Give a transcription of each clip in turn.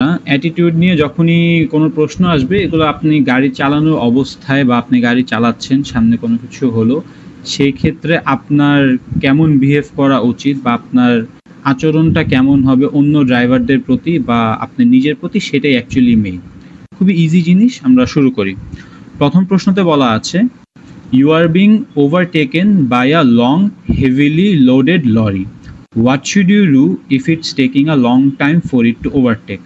Attitude নিয়ে যখনই কোনো প্রশ্ন আসবে, এগুলো আপনি গাড়ি চালানোর অবস্থায় বা আপনি গাড়ি চালাচ্ছেন, সামনে কোনো কিছু হলো, সেই ক্ষেত্রে আপনার কেমন বিহেভ করা উচিত বা আপনার আচরণটা কেমন হবে অন্য ড্রাইভারদের প্রতি বা আপনি নিজের প্রতি, সেটাই অ্যাকচুয়ালি মেইন। খুবই ইজি জিনিস, আমরা শুরু করি। প্রথম প্রশ্নতে বলা আছে, you are being overtaken by a long heavily loaded lorry, what should you do if it's taking a long time for it to overtake.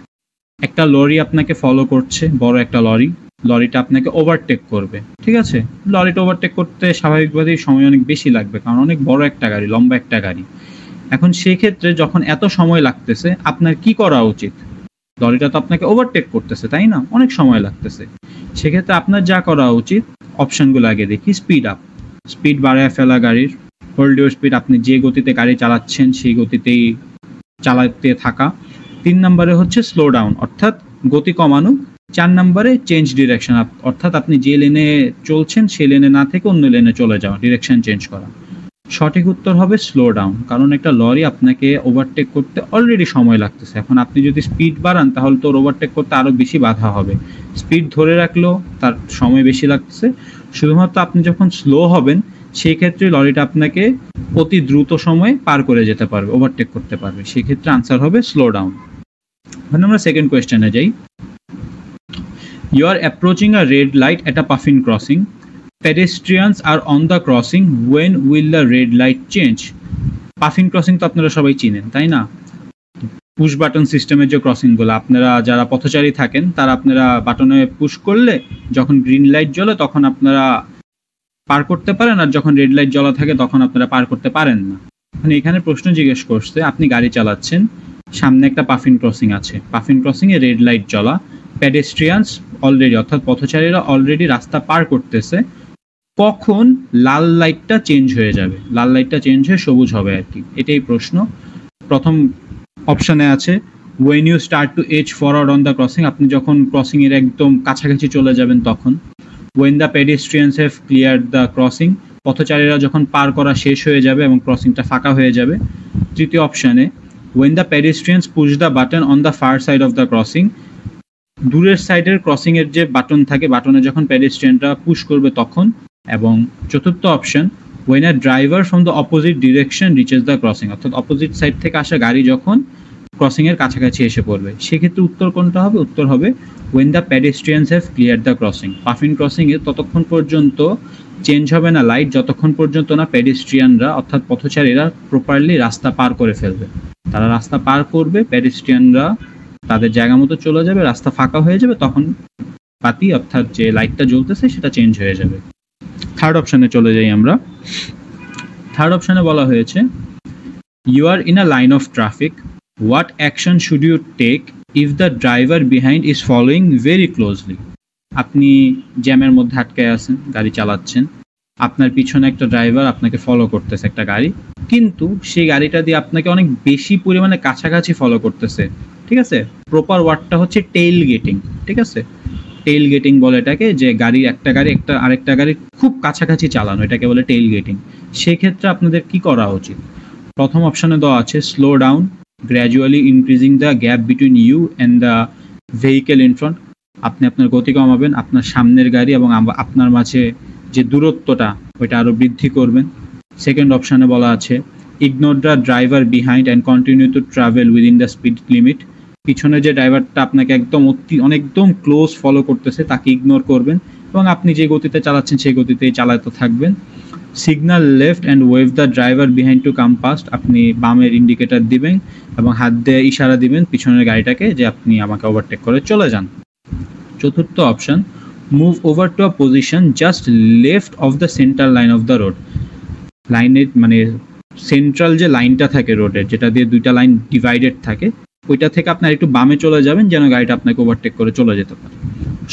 একটা লরি আপনাকে ফলো করছে, বড় একটা লরি, লরিটা আপনাকে ওভারটেক করবে, ঠিক আছে? লরিটা ওভারটেক করতে স্বাভাবিকভাবেই সময় অনেক বেশি লাগবে, কারণ অনেক বড় একটা গাড়ি, লম্বা একটা গাড়ি। এখন সেই ক্ষেত্রে যখন এত সময় লাগতেছে, আপনার কি করা উচিত? লরিটা তো আপনাকে ওভারটেক করতেছে, তাই না? অনেক সময় লাগতেছে। সেক্ষেত্রে আপনার যা করা উচিত, অপশনগুলো আগে দেখি। স্পিড আপ, স্পিড বাড়ায় ফেলা গাড়ির, হোল্ড ইউর স্পিড, আপনি যে গতিতে গাড়ি চালাচ্ছেন সেই গতিতেই চালাতে থাকা। 3 নম্বরে হচ্ছে স্লো ডাউন, অর্থাৎ গতি কমানো। 4 নম্বরে চেঞ্জ ডিরেকশন, অর্থাৎ আপনি যে লেনে চলছেন সেই লেনে না থেকে অন্য লেনে চলে যাওয়া, ডিরেকশন চেঞ্জ করা। সঠিক উত্তর হবে স্লো ডাউন, কারণ একটা লরি আপনাকে ওভারটেক করতে অলরেডি সময় লাগতেছে। এখন আপনি যদি স্পিড বাড়ান, তাহলে তো ওভারটেক করতে আরও বেশি বাধা হবে। স্পিড ধরে রাখলেও তার সময় বেশি লাগতেছে। শুধুমাত্র আপনি যখন স্লো হবেন, সেই ক্ষেত্রে লরিটা আপনাকে অতি দ্রুত সময়ে পার করে যেতে পারবে, ওভারটেক করতে পারবে। সেক্ষেত্রে আনসার হবে স্লো ডাউন। এখন আমরা সেকেন্ড কোয়েশ্চেনে যাই। You are approaching a red light at a puffin crossing, pedestrians are on the crossing, when will the red light change? Puffin crossing তো আপনারা সবাই চিনেন, তাই না? পুশ বাটন সিস্টেমের যে ক্রসিংগুলো, আপনারা যারা পথচারী থাকেন তারা আপনারা বাটনে পুশ করলে যখন গ্রিন লাইট জ্বলে তখন আপনারা পার করতে পারেন, আর যখন রেড লাইট জ্বলা থাকে তখন আপনারা পার করতে পারেন না। মানে এখানে প্রশ্ন জিজ্ঞেস করছে, আপনি গাড়ি চালাচ্ছেন, সামনে একটা পাফিন ক্রসিং আছে, পাফিন ক্রসিংয়ে রেড লাইট জ্বলা, পেডেস্ট্রিয়ানস অলরেডি, অর্থাৎ পথচারীরা অলরেডি রাস্তা পার করতেছে, কখন লাল লাইটটা চেঞ্জ হয়ে যাবে? লাল লাইটটা চেঞ্জ হয়ে সবুজ হবে আর কি, এটাই প্রশ্ন। প্রথম অপশানে আছে when you start to edge forward on the crossing, আপনি যখন ক্রসিং এর একদম কাছাকাছি চলে যাবেন তখন। When the pedestrians have clear the crossing, পথচারীরা যখন পার করা শেষ হয়ে যাবে এবং ক্রসিংটা ফাঁকা হয়ে যাবে। তৃতীয় অপশানে when the pedestrians push the button on the far side of the crossing, দূরের সাইডের ক্রসিং এর যে বাটন থাকে, বাটনে যখন পেডেস্ট্রিয়ানরা পুশ করবে তখন। এবং চতুর্থ option, when a driver from the opposite direction reaches the crossing, অর্থাৎ অপোজিট সাইড থেকে আসা গাড়ি যখন ক্রসিং এর কাছাকাছি এসে পড়বে। সেক্ষেত্রে উত্তর কোনটা হবে? উত্তর হবে when the pedestrians have clear the crossing. Puffin crossing এ ততক্ষণ পর্যন্ত চেঞ্জ হবে না লাইট, যতক্ষণ পর্যন্ত না পেডেস্ট্রিয়ানরা অর্থাৎ পথচারীরা প্রপারলি রাস্তা পার করে ফেলবে। তারা রাস্তা পার করবে, পেডেস্ট্রিয়ানরা তাদের জায়গা মতো চলে যাবে, রাস্তা ফাঁকা হয়ে যাবে, তখন বাতি অর্থাৎ যে লাইটটা জ্বলতেছে সেটা চেঞ্জ হয়ে যাবে। থার্ড অপশানে চলে যাই আমরা। থার্ড অপশানে বলা হয়েছে, you are in a line of traffic, what action should you take if the driver behind is following very closely. আপনি জ্যামের মধ্যে আটকে আছেন, গাড়ি চালাচ্ছেন, আপনার পিছনে একটা ড্রাইভার আপনাকে ফলো করতেছে একটা গাড়ি, কিন্তু সেই গাড়িটা দিয়ে আপনাকে অনেক বেশি পরিমাণে কাছাকাছি ফলো করতেছে, ঠিক আছে? প্রপার ওয়ার্ডটা হচ্ছে টেইল গেটিং, ঠিক আছে? টেইল গেটিং বলে এটাকে, যে একটা গাড়ি আরেকটা গাড়ি খুব কাছাকাছি চালানো, এটাকে বলে টেইল গেটিং। সেক্ষেত্রে আপনাদের কি করা উচিত? প্রথম অপশানে দেওয়া আছে slow down, gradually increasing the gap between you and the vehicle in front, আপনি আপনার গতি কমাবেন, আপনার সামনের গাড়ি এবং আপনার মাঝে যে দূরত্বটা ওইটা আরও বৃদ্ধি করবেন। সেকেন্ড অপশানে বলা আছে ignore the driver behind and continue to travel within the speed limit, পিছনে যে ড্রাইভারটা আপনাকে একদম ক্লোজ ফলো করতেছে তাকে ইগনোর করবেন এবং আপনি যে গতিতে চালাচ্ছেন সেই গতিতেই চালাতে থাকবেন। Signal left and wave the driver behind to come past, আপনি বামের ইন্ডিকেটর দিবেন এবং হাত দিয়ে ইশারা দিবেন পিছনের গাড়িটাকে যে আপনি আমাকে ওভারটেক করে চলে যান। চতুর্থ option, move over to a position just left of the centre line of the road, লাইনের মানে সেন্ট্রাল যে লাইনটা থাকে রোডের, যেটা দিয়ে দুইটা লাইন ডিভাইডেড থাকে, ওইটা থেকে আপনার একটু বামে চলে যাবেন যেন গাড়িটা আপনাকে ওভারটেক করে চলে যেতে পারে।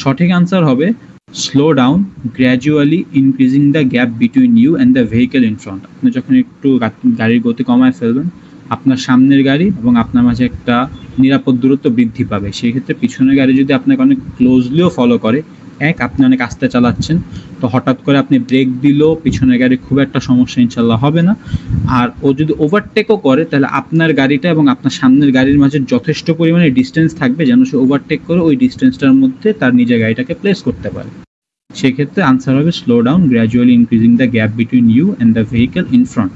সঠিক আনসার হবে slow down, gradually increasing the gap between you and the vehicle in front, আপনি যখন একটু গাড়ির গতি কমায় ফেলবেন, আপনার সামনের গাড়ি এবং আপনার মাঝে একটা নিরাপদ দূরত্ব বৃদ্ধি পাবে। সেই ক্ষেত্রে পিছনের গাড়ি যদি আপনাকে অনেক ক্লোজলিও ফলো করে, এক, আপনি অনেক আস্তে চালাচ্ছেন, তো হঠাৎ করে আপনি ব্রেক দিলেও পিছনের গাড়ি খুব একটা সমস্যা ইনশাল্লাহ হবে না। আর ও যদি ওভারটেকও করে তাহলে আপনার গাড়িটা এবং আপনার সামনের গাড়ির মাঝে যথেষ্ট পরিমাণে ডিস্টেন্স থাকবে যেন সে ওভারটেক করে ওই ডিস্টেন্সটার মধ্যে তার নিজের গাড়িটাকে প্লেস করতে পারে। সেক্ষেত্রে আনসার হবে slow down, gradually increasing the gap between you and the vehicle in front.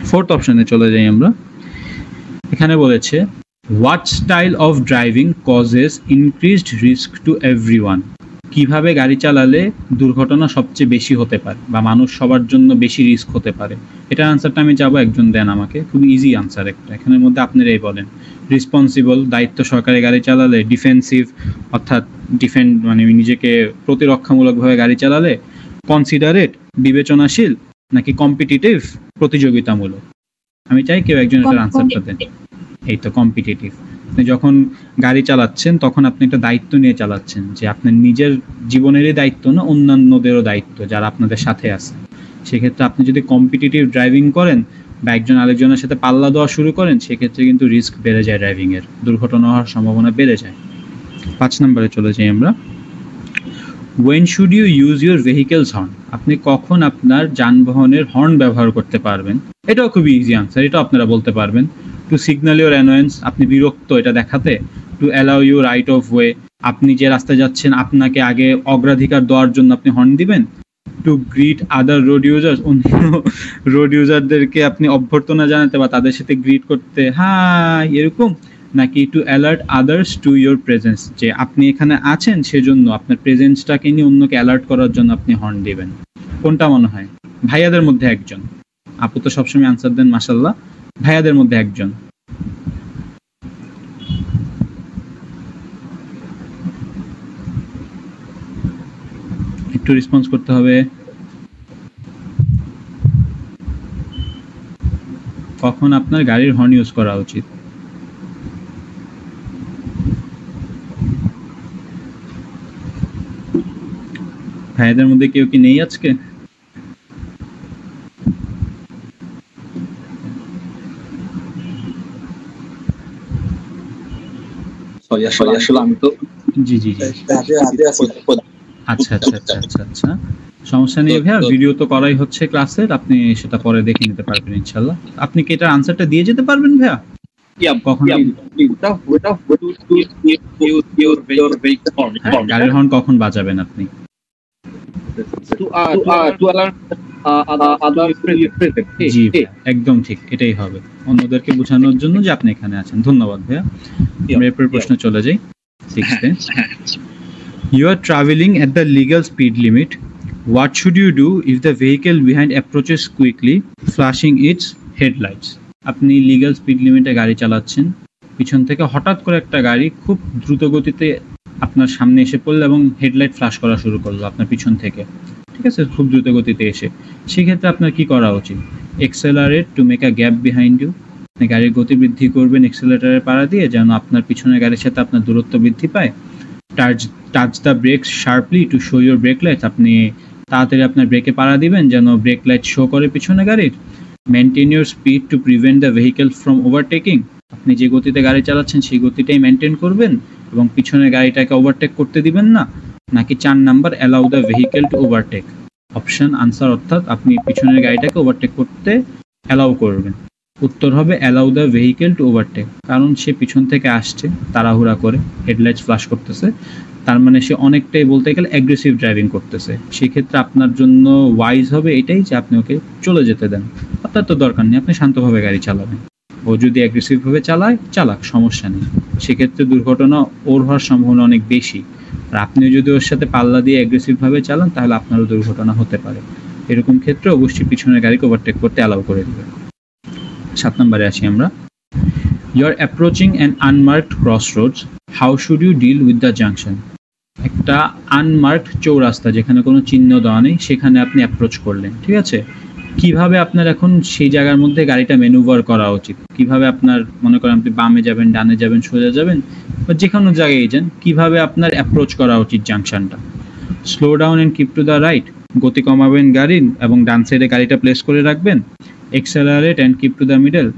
Fourth অপশনে চলে যাই আমরা। এখানে বলেছে what style of driving causes increased risk to everyone. কিভাবে গাড়ি চালালে দুর্ঘটনা সবচেয়ে বেশি হতে পারে বা মানুষ সবার জন্য বেশি রিস্ক হতে পারে। এটার আনসারটা আমি চাবো একজন দেন আমাকে, খুব ইজি আনসার একটা। এখানের মধ্যে আপনারাই বলেন। রেসপন্সিবল, দায়িত্ব সহকারে গাড়ি চালালে, ডিফেন্সিভ অর্থাৎ মানে নিজেকে প্রতিরক্ষামূলকভাবে গাড়ি চালালে, কনসিডারেট বিবেচনাশীল, নাকি কম্পিটিটিভ প্রতিযোগিতামূলক। আমি চাই কেউ একজন এটার আনসারটা দেন। এই তো কম্পিটিটিভ। আপনি যখন গাড়ি চালাচ্ছেন তখন আপনি একটা দায়িত্ব নিয়ে চালাচ্ছেন, যে আপনার নিজের জীবনেরই দায়িত্ব না, অন্যান্যদেরও দায়িত্ব যারা আপনাদের সাথে আছে। সেক্ষেত্রে আপনি যদি কম্পিটিটিভ ড্রাইভিং করেন বা একজন আরেকজনের সাথে পাল্লা দেওয়া শুরু করেন, সেক্ষেত্রে কিন্তু রিস্ক বেড়ে যায়, ড্রাইভিংয়ের দুর্ঘটনা হওয়ার সম্ভাবনা বেড়ে যায়। 5 নম্বরে চলে যাই আমরা। When should you use your vehicle's horn. আপনি কখন আপনার যানবাহনের হর্ন ব্যবহার করতে পারবেন। এটাও খুবই ইজি আনসার, এটাও আপনারা বলতে পারবেন। টু সিগন্যাল ইউর অ্যানোয়েন্স, আপনি বিরক্ত এটা দেখাতে। To allow you right of way, আপনি যে রাস্তায় যাচ্ছেন আপনাকে আগে অগ্রাধিকার দেওয়ার জন্য আপনি হর্ন দিবেন। টু গ্রিট আদার রোড ইউজার্স, অন্য রোড ইউজারদেরকে আপনি অভ্যর্থনা জানাতে বা তাদের সাথে গ্রিট করতে, হাই এরকম। নাকি to alert others to your presence, যে আপনি এখানে আছেন সেজন্য আপনার প্রেজেন্সটাকে নিয়ে অন্যকে অ্যালার্ট করার জন্য আপনি হর্ন দিবেন। কোনটা মনে হয়? ভাইয়াদের মধ্যে একজন। আপু তো সবসময় আনসার দেন মাশাল্লাহ। ভাইয়াদের মধ্যে একজন। একটু রেসপন্স করতে হবে। কখন আপনার গাড়ির হর্ন ইউজ করা উচিত? ভাইয়াদের মধ্যে কেউ কি নেই আজকে? আমি তো জি জি জি আচ্ছা আচ্ছা আচ্ছা আচ্ছা আচ্ছা, সমস্যা নেই ভাইয়া, ভিডিও তো করাই হচ্ছে ক্লাসের, আপনি সেটা পরে দেখে নিতে পারবেন ইনশাল্লাহ। আপনি কি এটার আনসারটা দিয়ে যেতে পারবেন ভাইয়া? কখন গাড়ির হর্ন কখন বাজাবেন আপনি? জি একদম ঠিক, এটাই হবে, অন্যদেরকে বোঝানোর জন্য যে আপনি এখানে আছেন। ধন্যবাদ ভাইয়া। আমরা এরপর প্রশ্ন চলে যাই। 6th, you are traveling at the legal speed limit. What should you do if the vehicle behind approaches quickly, flashing its headlights? আপনি লিগ্যাল স্পিড লিমিটে গাড়ি চালাচ্ছেন, পিছন থেকে হঠাৎ করে একটা গাড়ি খুব দ্রুত গতিতে আপনার সামনে এসে পড়লো এবং হেডলাইট ফ্ল্যাশ করা শুরু করলো আপনার পিছন থেকে, ঠিক আছে, খুব দ্রুত গতিতে এসে। সেক্ষেত্রে আপনার কি করা উচিত? Accelerate to make a gap behind you, আপনি গাড়ির গতি বৃদ্ধি করবেন এক্সেলারেটরের পাড়া দিয়ে যেন আপনার পিছনের গাড়ির সাথে আপনার দূরত্ব বৃদ্ধি পায়। Touch the brakes sharply to show your brake lights, আপনি তাড়াতাড়ি আপনার ব্রেকে পাড়া দিবেন যেন ব্রেক লাইট শো করে পিছনে গাড়ির। Maintain your speed to prevent the vehicle from overtaking, আপনি যে গতিতে গাড়ি চালাচ্ছেন সেই গতিটাই মেনটেন করবেন এবং পিছনের গাড়িটাকে ওভারটেক করতে দিবেন না। নাকি 4 number allow the vehicle to overtake, option answer, অর্থাৎ আপনি পিছনের গাড়িটাকে ওভারটেক করতে অ্যালাউ করবেন। উত্তর হবে allow the vehicle to overtake, কারণ সে পিছন থেকে আসছে তাড়াহুড়া করে, হেডলাইটস ফ্ল্যাশ করতেছে, তার মানে সে অনেকটাই বলতে গেলে অ্যাগ্রেসিভ ড্রাইভিং করতেছে। সেক্ষেত্রে আপনার জন্য ওয়াইজ হবে এটাই যে আপনি ওকে চলে যেতে দেন, আপনার তো দরকার নেই, আপনি শান্তভাবে গাড়ি চালাবেন। ও যদি অ্যাগ্রেসিভভাবে চালাক সমস্যা নেই, সেক্ষেত্রে দুর্ঘটনা ওর হওয়ার সম্ভাবনা অনেক বেশি। আর আপনি যদি ওর সাথে পাল্লা দিয়ে অ্যাগ্রেসিভভাবে চালান তাহলে আপনারও দুর্ঘটনা হতে পারে। এরকম ক্ষেত্রে অবশ্যই পিছনের গাড়িকে ওভারটেক করতে অ্যালাউ করে দেবেন। 7 নম্বরে আসি আমরা। You are approaching an unmarked crossroads, how should you deal with the junction. একটা আনমার্কড চৌরাস্তা যেখানে কোনো চিহ্ন দেওয়া নেই সেখানে আপনি অ্যাপ্রোচ করলেন, ঠিক আছে, কিভাবে আপনার এখন সেই জায়গার মধ্যে গাড়িটা ম্যানুভার করা উচিত, কিভাবে আপনার মনে করেন আপনি বামে যাবেন, ডানে যাবেন, সোজা যাবেন বা যে কোনো জায়গায় যান, কিভাবে আপনার অ্যাপ্রোচ করা উচিত জাংশনটা। Slow down and keep to the right, গতি কমাবেন গাড়ির এবং ডান সাইডে গাড়িটা প্লেস করে রাখবেন। Accelerate and keep to the middle,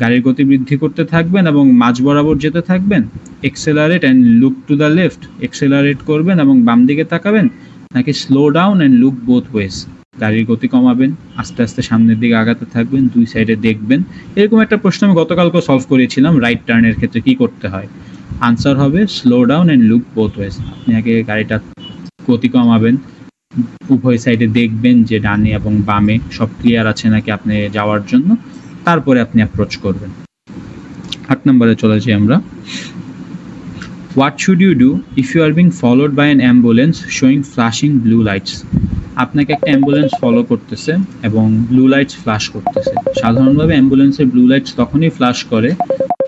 গাড়ির গতি বৃদ্ধি করতে থাকবেন এবং মাঝ বরাবর যেতে থাকবেন, accelerate and look to the left, accelerate করবেন এবং বাম দিকে তাকাবেন, নাকি slow down and look both wedge, গাড়ির গতি কমাবেন, আস্তে আস্তে সামনের দিকে আগাতে থাকবেন, দুই সাইডে দেখবেন। এরকম একটা প্রশ্ন আমি গতকালকে সলভ করেছিলাম, রাইট টার্নের ক্ষেত্রে কি করতে হয়। আনসার হবে slow down and look both wedge. আপনি আগে গাড়িটা গতি কমাবেন, উভয় সাইডে দেখবেন যে ডানে এবং বামে সব ক্লিয়ার আছে নাকি আপনি যাওয়ার জন্য, তারপরে আপনি অ্যাপ্রোচ করবেন। 8 নম্বরে চলে যাই আমরা। What should you do if you are being followed by an ambulance showing flashing blue lights? আপনাকে একটা অ্যাম্বুলেন্স ফলো করতেছে এবং ব্লু লাইটস ফ্ল্যাশ করতেছে। সাধারণভাবে অ্যাম্বুলেন্সের ব্লু লাইটস তখনই ফ্ল্যাশ করে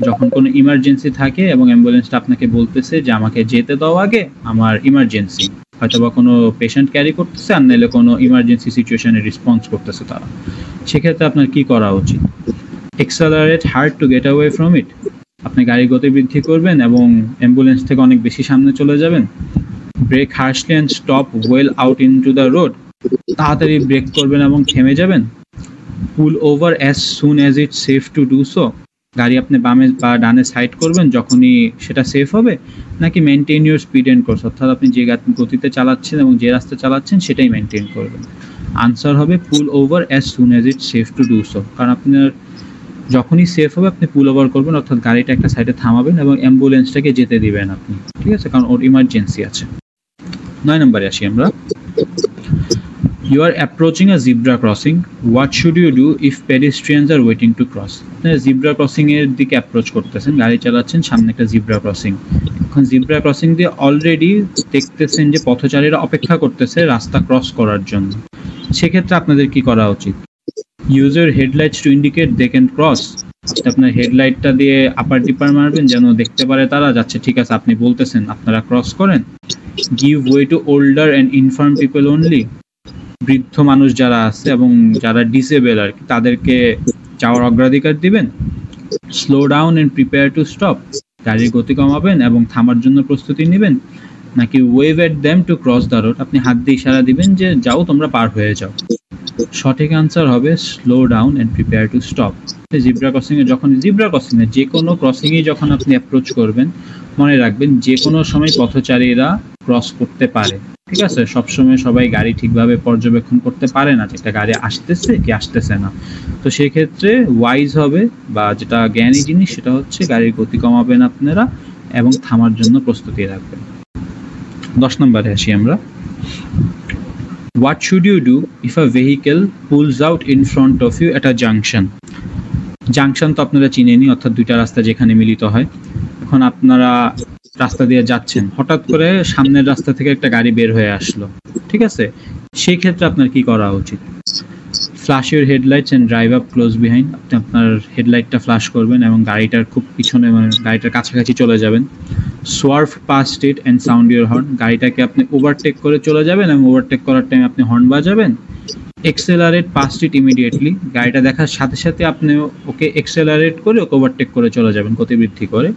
যখন কোনো ইমার্জেন্সি থাকে এবং অ্যাম্বুলেন্সটা আপনাকে বলতেছে যে আমাকে যেতে দাও আগে, আমার ইমার্জেন্সি, হয়তো বা কোনো পেশেন্ট ক্যারি করতেছে আর নাহলে কোনো ইমার্জেন্সি সিচুয়েশনে রেসপন্স করতেছে তারা। সেক্ষেত্রে আপনার কি করা উচিত? Accelerate hard to get away from it, আপনি গাড়ির গতি বৃদ্ধি করবেন এবং অ্যাম্বুলেন্স থেকে অনেক বেশি সামনে চলে যাবেন। Brake harshly and stop well out into the road, তাড়াতাড়ি ব্রেক করবেন এবং থেমে যাবেন। Pull over as soon as it safe to do so, গাড়ি আপনি বামে বা ডানে সাইড করবেন যখনই সেটা সেফ হবে, নাকি maintain your speed and course, অর্থাৎ আপনি যে গতিতে চালাচ্ছেন এবং যে রাস্তা চালাচ্ছেন সেটাই মেনটেন করবেন। আনসার হবে pull over as soon as it safe to do so, কারণ আপনার যখনই সেফ হবে আপনি পুল ওভার করবেন, অর্থাৎ গাড়িটা একটা সাইডে থামাবেন এবং অ্যাম্বুলেন্সটাকে যেতে দিবেন আপনি, ঠিক আছে, কারণ ওর ইমার্জেন্সি আছে। 9 নম্বরে আসি আমরা। You are approaching a zebra crossing. What should you do if pedestrians are waiting to cross? Zebra crossing এর দিকে অ্যাপ্রোচ করতেছেন, গাড়ি চালাচ্ছেন, সামনে একটা জিব্রা ক্রসিং। এখন জিব্রা ক্রসিং দিয়ে অলরেডি দেখতেছেন যে পথচারীরা অপেক্ষা করতেছে রাস্তা ক্রস করার জন্য। সেক্ষেত্রে আপনাদের কি করা উচিত? Use your headlights to indicate they can cross. আপনার হেডলাইটটা দিয়ে আপার ডিপার মারবেন যেন দেখতে পারে তারা যাচ্ছে, ঠিক আছে, আপনি বলতেছেন আপনারা ক্রস করেন। Give way to older and infirm people only. বৃদ্ধ মানুষ যারা আছে এবং যারা ডিসেবল আর কি, তাদেরকে যাওয়ার অগ্রাধিকার দিবেন। Slow down and prepare to stop, গাড়ির গতি কমাবেন এবং থামার জন্য প্রস্তুতি নেবেন। নাকি wave at them to cross the road, আপনি হাত দিয়ে ইশারা দিবেন যে যাও তোমরা পার হয়ে যাও। সঠিক আনসার হবে slow down and prepare to stop. Zebra ক্রসিংয়ে যখন যে কোনো ক্রসিংয়ে যখন আপনি অ্যাপ্রোচ করবেন, মনে রাখবেন যে কোনো সময় পথচারীরা ক্রস করতে পারে, ঠিক আছে। সবসময় সবাই গাড়ি ঠিকভাবে পর্যবেক্ষণ করতে পারে না যে একটা গাড়ি আসতেছে কি আসতেছে না। তো সেক্ষেত্রে ওয়াইজ হবে বা যেটা জ্ঞানী জিনিস সেটা হচ্ছে গাড়ির গতি কমাবেন আপনারা এবং থামার জন্য প্রস্তুতি রাখবেন। 10 নম্বরে আসি আমরা। What should you do if a vehicle pulls out in front of you at a junction? Junction তো আপনারা চিনেনি, অর্থাৎ দুইটা রাস্তা যেখানে মিলিত হয়। এখন আপনারা রাস্তা দিয়ে যাচ্ছেন, হঠাৎ করে সামনের রাস্তা থেকে একটা গাড়ি বের হয়ে আসলো, ঠিক আছে। সেই ক্ষেত্রে আপনার কি করা উচিত? Flash your headlights and drive up close behind, আপনি আপনার হেডলাইটটা ফ্ল্যাশ করবেন এবং গাড়িটার খুব পিছনে মানে গাড়িটার কাছাকাছি চলে যাবেন। Swerve past it and sound your horn, গাড়িটাকে আপনি ওভারটেক করে চলে যাবেন এবং ওভারটেক করার টাইম আপনি হর্ন বাজাবেন। এক্সেলারেট পাস্ট ইট ইমিডিয়েটলি, গাড়িটা দেখার সাথে সাথে আপনি ওকে এক্সেলারেট করে ওকে ওভারটেক করে চলে যাবেন গতি বৃদ্ধি করে।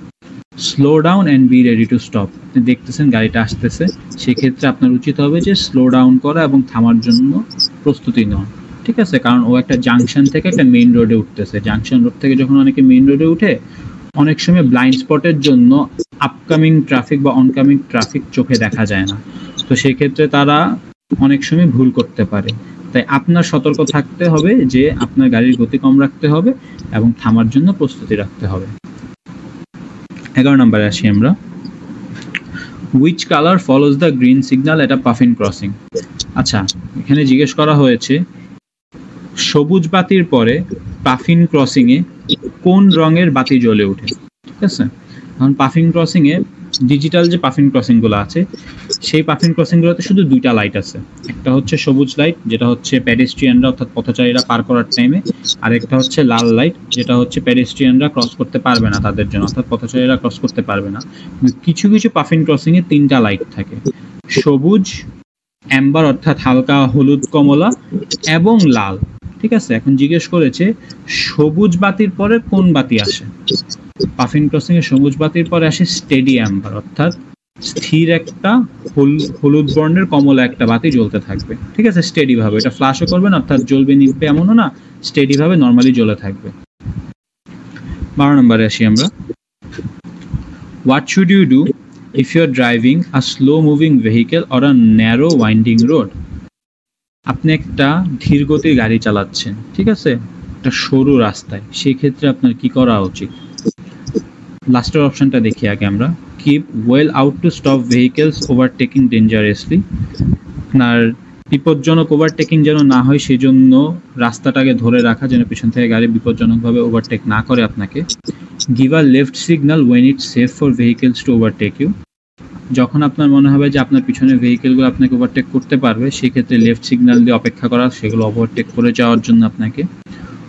Slow down and be ready to stop, আপনি দেখতেছেন গাড়িটা আসতেছে, সেক্ষেত্রে আপনার উচিত হবে যে স্লো ডাউন করা এবং থামার জন্য প্রস্তুতি নেওয়া, ঠিক আছে। কারণ ও একটা জাংশন থেকে একটা মেইন রোডে উঠতেছে। জাংশন রোড থেকে যখন অনেকে মেইন রোডে উঠে, অনেক সময় ব্লাইন্ড স্পটের জন্য আপকামিং ট্রাফিক বা অনকামিং ট্রাফিক চোখে দেখা যায় না। তো সেক্ষেত্রে তারা অনেক সময় ভুল করতে পারে। তাই আপনার সতর্ক থাকতে হবে যে আপনার গাড়ির গতি কম রাখতে হবে এবং থামার জন্য প্রস্তুতি রাখতে হবে। 11 নম্বরে আসি আমরা। Which color follows the green signal at a puffin crossing? আচ্ছা, এখানে জিজ্ঞেস করা হয়েছে সবুজ বাতির পরে পাফিন ক্রসিং এ কোন রঙের বাতি জ্বলে ওঠে, ঠিক আছে। এখন পাফিন ক্রসিং এ ডিজিটাল যে পাফিন ক্রসিং গুলো আছে, সেই পাফিন ক্রসিং গুলোতে শুধু দুইটা লাইট আছে। একটা হচ্ছে সবুজ লাইট, যেটা হচ্ছে প্যাডেস্ট্রিয়ানরা অর্থাৎ পথচারীরা পার করার টাইমে, আর একটা হচ্ছে লাল লাইট, যেটা হচ্ছে প্যাডেস্ট্রিয়ানরা ক্রস করতে পারবে না তাদের জন্য, অর্থাৎ পথচারীরা ক্রস করতে পারবে না। কিছু কিছু পাফিন ক্রসিং এ তিনটা লাইট থাকে, সবুজ, অ্যাম্বার অর্থাৎ হালকা হলুদ কমলা এবং লাল, ঠিক আছে। এখন জিজ্ঞেস করেছে সবুজ বাতির পরে কোন বাতি আসে। পাফিন ক্রসিং এ সবুজ বাতির পরে আসে স্টেডি অ্যাম্বার, অর্থাৎ স্থির একটা হলুদ বর্ণের কমলা একটা বাতি জ্বলতে থাকবে, ঠিক আছে, স্টেডি ভাবে। এটা ফ্ল্যাশও করবেন, অর্থাৎ জ্বলবে নিভবে এমনও না, স্টেডি ভাবে নর্মালি জ্বলে থাকবে। 12 নম্বরে আসি আমরা। What should you do if you are driving a slow moving vehicle or a narrow winding road? আপনি একটা ধীর গতির গাড়ি চালাচ্ছেন, ঠিক আছে, একটা সরু রাস্তায়, সেই ক্ষেত্রে আপনার কি করা উচিত? লাস্টের অপশনটা দেখি আগে আমরা। Keep well out to stop vehicles overtaking dangerously. আপনার বিপজ্জনক ওভারটেকিং যেন না হয় সেই জন্য রাস্তাটাকে ধরে রাখা, যেন পিছন থেকে গাড়ি বিপজ্জনকভাবে ওভারটেক না করে আপনাকে। Give a left signal when it's safe for vehicles to overtake you. যখন আপনার মনে হবে যে আপনার পিছনের ভেহিকেলগুলো আপনাকে ওভারটেক করতে পারবে, সেক্ষেত্রে লেফট সিগন্যাল দিয়ে অপেক্ষা করা, সেগুলো ওভারটেক করে যাওয়ার জন্য আপনাকে।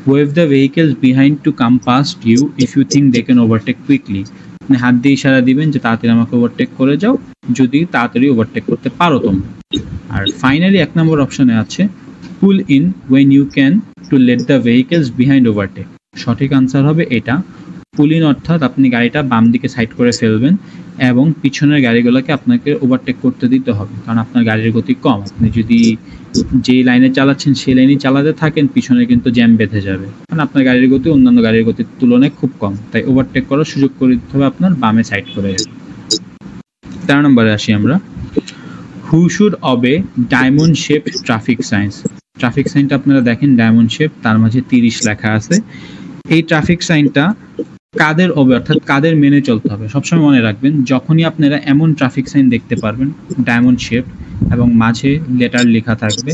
Wave the vehicles behind to come past you if you think they can overtake quickly. আপনি হাত দিয়ে ইশারা দিবেন যে তাড়াতাড়ি আমাকে ওভারটেক করে যাও, যদি তাড়াতাড়ি ওভারটেক করতে পারো তোমরা। আর ফাইনালি 1 নম্বর অপশনে আছে pull in when you can to let the vehicles behind overtake. সঠিক আনসার হবে এটা, পুল ইন অর্থাৎ আপনি গাড়িটা বাম দিকে সাইড করে ফেলবেন এবং পিছনের গাড়িগুলোকে আপনাকে ওভারটেক করতে দিতে হবে, কারণ আপনার গাড়ির গতি কম। আপনি যদি যে লাইনে চালাচ্ছেন সেই লাইনে চালাতে থাকেন, পিছনে কিন্তু জ্যাম বেঁধে যাবে, কারণ আপনার গাড়ির গতি অন্যান্য গাড়ির গতির তুলনায় খুব কম। তাই ওভারটেক করার সুযোগ করে দিতে হবে আপনার বামে সাইড করে। 13 নম্বরে আসি আমরা। Who should obey diamond shape traffic signs. Traffic সাইনটা আপনারা দেখেন ডায়মন্ড শেপ, তার মাঝে 30 লেখা আছে। এই ট্রাফিক সাইনটা কাদের অবে অর্থাৎ কাদের মেনে চলতে হবে? সবসময় মনে রাখবেন, যখনই আপনারা এমন ট্রাফিক সাইন দেখতে পারবেন ডায়মন্ড শেপ এবং মাঝে লেটার লেখা থাকবে,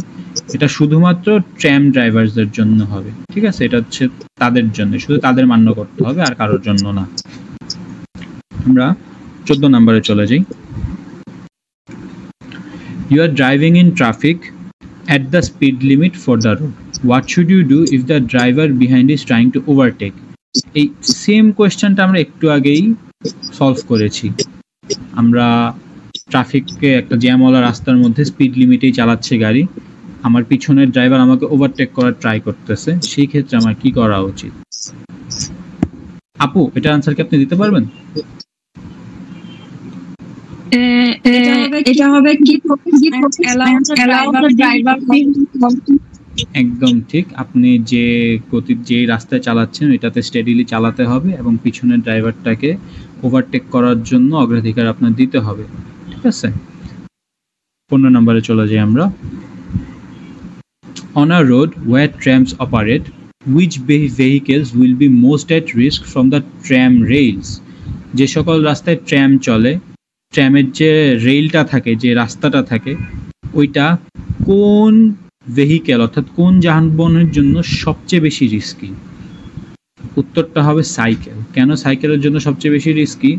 এটা শুধুমাত্র ট্রাম ড্রাইভারদের জন্য হবে, ঠিক আছে? এটা হচ্ছে তাদের জন্য, শুধু তাদের মান্য করতে হবে, আর কারোর জন্য না। আমরা 14 নম্বরে চলে যাই। You are driving in traffic at the speed limit for the road. What should you do if the driver behind is trying to overtake? এই সেম কোয়েশ্চেনটা আমরা একটু আগেই সলভ করেছি। আমরা ট্রাফিককে একটা জ্যামওয়ালা রাস্তার মধ্যে স্পিড লিমিটেই চালাচ্ছে গাড়ি, আমার পিছনের ড্রাইভার আমাকে ওভারটেক করার ট্রাই করতেছে, সেই ক্ষেত্রে আমার কি করা উচিত? আপু, এটা আনসার কি আপনি দিতে পারবেন? এটা হবে কি একদম ঠিক। আপনি যে গতির যে রাস্তায় চালাচ্ছেন এটাতে স্টেডিলি চালাতে হবে এবং পিছনের ড্রাইভারটাকে ওভারটেক করার জন্য অগ্রাধিকার আপনার দিতে হবে, ঠিক আছে? 15 নম্বরে চলে যাই আমরা। On a road where trams operate, which vehicles will be most at risk from the tram rails? যে সকল রাস্তায় ট্র্যাম চলে, ট্র্যামের যে রেলটা থাকে, যে রাস্তাটা থাকে, ওইটা কোন ভেহিকেল অর্থাৎ কোন যানবাহনের জন্য সবচেয়ে বেশি রিস্কি? উত্তরটা হবে সাইকেল। কেন সাইকেলের জন্য সবচেয়ে বেশি রিস্কি?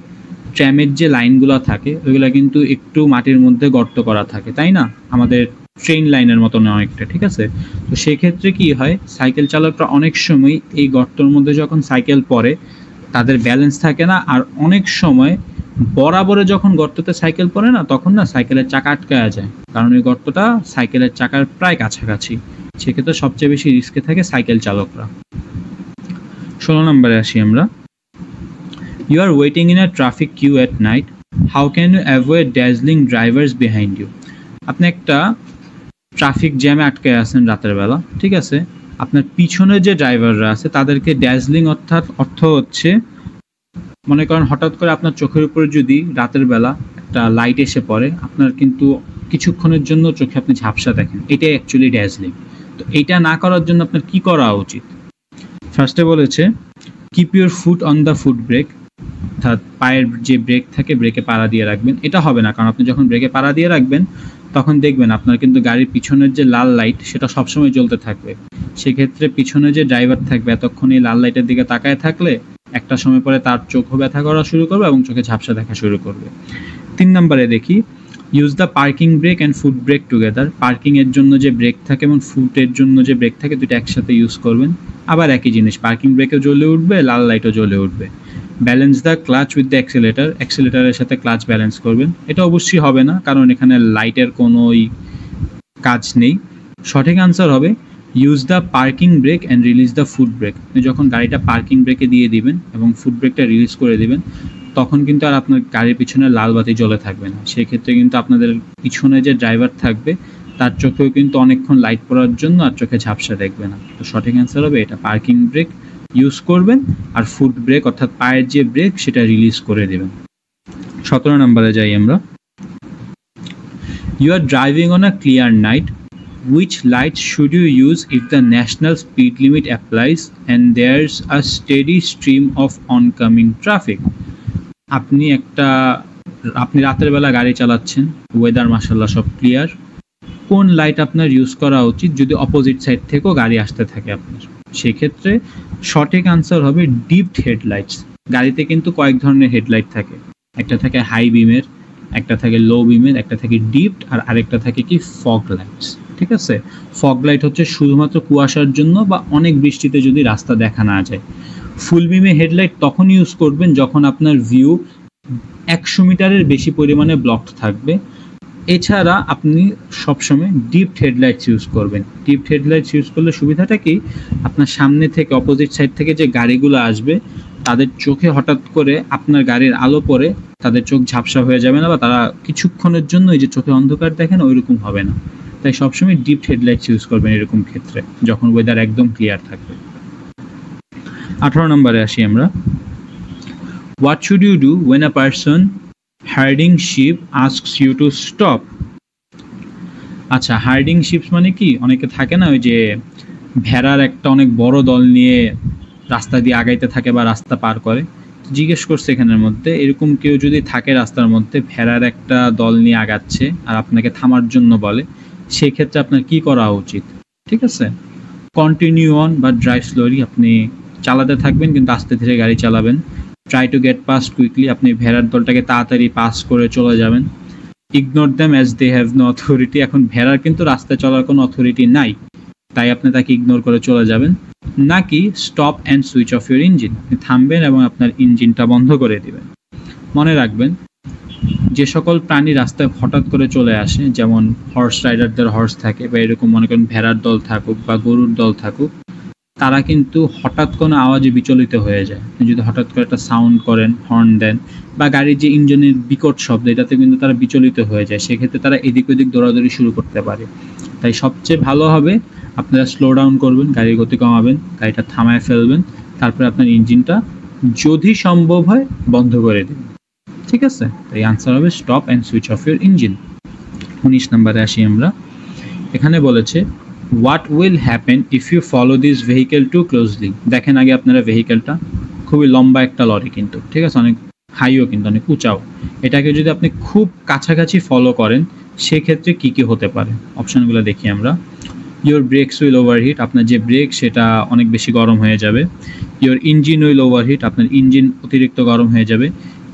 ট্র্যামের যে লাইনগুলো থাকে ওইগুলো কিন্তু একটু মাটির মধ্যে গর্ত করা থাকে, তাই না? আমাদের ট্রেন লাইনের মতো অনেকটা, ঠিক আছে? তো সেক্ষেত্রে কি হয়, সাইকেল চালকরা অনেক সময় এই গর্তের মধ্যে যখন সাইকেল পড়ে তাদের ব্যালেন্স থাকে না, আর অনেক সময় বরাবরে যখন গর্ততে সাইকেল পড়ে না, তখন না সাইকেলের চাকা আটকায়া যায়, কারণ ওই গর্তটা সাইকেলের চাকার প্রায় কাছাকাছি। সেক্ষেত্রে সবচেয়ে বেশি রিস্কে থাকে সাইকেল চালকরা। 16 নম্বরে আসি আমরা। You are waiting in a traffic queue at night. How can you avoid dazzling drivers behind you? আপনি একটা ট্রাফিক জ্যামে আটকে আছেন রাতের বেলা, ঠিক আছে? আপনার পিছনে যে ড্রাইভাররা আছে তাদেরকে ড্যাজলিং অর্থ হচ্ছে, মনে করেন হঠাৎ করে আপনার চোখের উপরে যদি রাতের বেলা একটা লাইট এসে পড়ে, আপনার কিন্তু কিছুক্ষণের জন্য চোখে আপনি ঝাপসা দেখেন, এটাই অ্যাকচুয়ালি ড্যাজলিং। তো এটা না করার জন্য আপনার কি করা উচিত? ফার্স্টে বলেছে keep your foot on the foot brake, অর্থাৎ পায়ের যে ব্রেক থাকে ব্রেকে পাড়া দিয়ে রাখবেন। এটা হবে না, কারণ আপনি যখন ব্রেকে পাড়া দিয়ে রাখবেন তখন দেখবেন আপনার কিন্তু গাড়ির পিছনের যে লাল লাইট সেটা সবসময় জ্বলতে থাকবে। সেক্ষেত্রে পিছনে যে ড্রাইভার থাকবে এতক্ষণ এই লাল লাইটের দিকে তাকায় থাকলে একটা সময় পরে তার চোখও ব্যথা করা শুরু করবে এবং চোখে ঝাপসা দেখা শুরু করবে। 3 নম্বরে দেখি, use the parking brake and foot brake together. পার্কিংয়ের জন্য যে ব্রেক থাকে এবং ফুটের জন্য যে ব্রেক থাকে দুটো একসাথে ইউজ করবেন। আবার একই জিনিস, পার্কিং ব্রেকও জ্বলে উঠবে, লাল লাইটও জ্বলে উঠবে। Balance the clutch with the accelerator, অ্যাক্সিলেটারের সাথে ক্লাচ ব্যালেন্স করবেন। এটা অবশ্যই হবে না, কারণ এখানে লাইটের কোনোই কাজ নেই। সঠিক আনসার হবে use the parking brake and release the foot brake. আপনি যখন গাড়িটা পার্কিং ব্রেকে দিয়ে দিবেন এবং ফুট ব্রেকটা রিলিজ করে দিবেন, তখন কিন্তু আর আপনার গাড়ির পিছনে লাল বাতি জ্বলে থাকবে না। সেক্ষেত্রে কিন্তু আপনাদের পিছনে যে ড্রাইভার থাকবে তার চোখেও কিন্তু অনেকক্ষণ লাইট পড়ার জন্য আর চোখে ঝাপসা দেখবে না। তো সঠিক অ্যান্সার হবে এটা, পার্কিং ব্রেক ইউজ করবেন, আর ফুট ব্রেক অর্থাৎ পায়ের যে ব্রেক সেটা রিলিজ করে দেবেন। 17 নম্বরে যাই আমরা। You are driving on a clear night. Which lights should you use if the national speed limit applies and there's a steady stream of oncoming traffic? আপনি রাতের বেলা গাড়ি চালাচ্ছেন, ওয়েদার মাশাআল্লাহ সব ক্লিয়ার, কোন লাইট আপনার ইউজ করা উচিত যদি অপোজিট সাইড থেকেও গাড়ি আসতে থাকে আপনার? সেক্ষেত্রে সঠিক আনসার হবে ডিপড হেডলাইটস। গাড়িতে কিন্তু কয়েক ধরনের হেডলাইট থাকে, একটা থাকে হাই বিমের, একটা থাকে লো বিমের, একটা থাকে ডিপড, আর আরেকটা থাকে কি ফগ লাইটস। ঠিক আছে, ফগ লাইট হচ্ছে শুধুমাত্র কুয়াশার জন্য বা অনেক বৃষ্টিতে যদি রাস্তা দেখা না যায়। ফুল বিমে হেডলাইট তখন ইউজ করবেন যখন আপনার ভিউ 100 মিটারের বেশি পরিমাণে ব্লকড থাকবে। এছাড়া আপনি সবসময় ডিপড হেডলাইটস ইউজ করবেন। ডিপড হেডলাইটস ইউজ করলে সুবিধাটা কি, আপনার সামনে থেকে অপোজিট সাইড থেকে যে গাড়িগুলো আসবে তাদের চোখে হঠাৎ করে আপনার গাড়ির আলো পড়ে তাদের চোখ ঝাপসা হয়ে যাবে না, বা তারা কিছুক্ষণের জন্য এই যে চোখে অন্ধকার দেখেন ওইরকম হবে না। তাই সবসময় ডিপড হেডলাইটস ইউজ করবেন এরকম ক্ষেত্রে, যখন ওয়েদার একদম ক্লিয়ার থাকবে। 18 নম্বরে আসি আমরা। What should you do when a person herding sheep asks you to stop? আচ্ছা, হার্ডিং শিপস মানে কি, অনেকে থাকে না ওই যে ভেড়ার একটা অনেক বড় দল নিয়ে রাস্তা দিয়ে আগাইতে থাকে বা রাস্তা পার করে। জিজ্ঞেস করছে এখানের মধ্যে, এরকম কেউ যদি থাকে রাস্তার মধ্যে ভেড়ার একটা দল নিয়ে আগাচ্ছে আর আপনাকে থামার জন্য বলে, সেই ক্ষেত্রে আপনার কি করা উচিত? ঠিক আছে, কন্টিনিউ অন বা ড্রাইভ স্লোলি, আপনি চালাতে থাকবেন কিন্তু আস্তে ধীরে গাড়ি চালাবেন। Try to get past quickly, আপনি ভেড়ার দলটাকে তাড়াতাড়ি পাস করে চলে যাবেন। Ignore them as they have no authority, এখন ভেড়ার কিন্তু রাস্তায় চলার কোনো অথরিটি নাই, তাই আপনি তাকে ইগনোর করে চলে যাবেন। নাকি stop and switch off your engine, আপনি থামবেন এবং আপনার ইঞ্জিনটা বন্ধ করে দিবেন। মনে রাখবেন, যে সকল প্রাণী রাস্তায় হঠাৎ করে চলে আসে, যেমন হর্স রাইডারদের হর্স থাকে, বা এরকম মনে করেন ভেড়ার দল থাকুক বা গরুর দল থাকুক, তারা কিন্তু হঠাৎ কোনো আওয়াজে বিচলিত হয়ে যায়। আপনি যদি হঠাৎ করে একটা সাউন্ড করেন, হর্ন দেন, বা গাড়ির যে ইঞ্জিনের বিকট শব্দ, এটাতে কিন্তু তারা বিচলিত হয়ে যায়। সেক্ষেত্রে তারা এদিক ওদিক দৌড়াদৌড়ি শুরু করতে পারে। তাই সবচেয়ে ভালো হবে আপনারা স্লো ডাউন করবেন, গাড়ির গতি কমাবেন, গাড়িটা থামায় ফেলবেন, তারপরে আপনার ইঞ্জিনটা যদি সম্ভব হয় বন্ধ করে দেবেন। ঠিক আছে, তাই আনসার হবে stop and switch off your engine. 19 নম্বরে আসি আমরা। এখানে বলেছে what will happen if you follow this vehicle too closely. দেখেন আগে আপনারা ভেহিকেলটা, খুবই লম্বা একটা লরি কিন্তু, ঠিক আছে, অনেক হাইও কিন্তু অনেক উঁচাও। এটাকে যদি আপনি খুব কাছাকাছি ফলো করেন সেক্ষেত্রে কি কি হতে পারে, অপশানগুলো দেখি আমরা। ইউর ব্রেকস উইল ওভারহিট, আপনার যে ব্রেক সেটা অনেক বেশি গরম হয়ে যাবে। ইউর ইঞ্জিন উইল ওভারহিট, আপনার ইঞ্জিন অতিরিক্ত গরম হয়ে যাবে।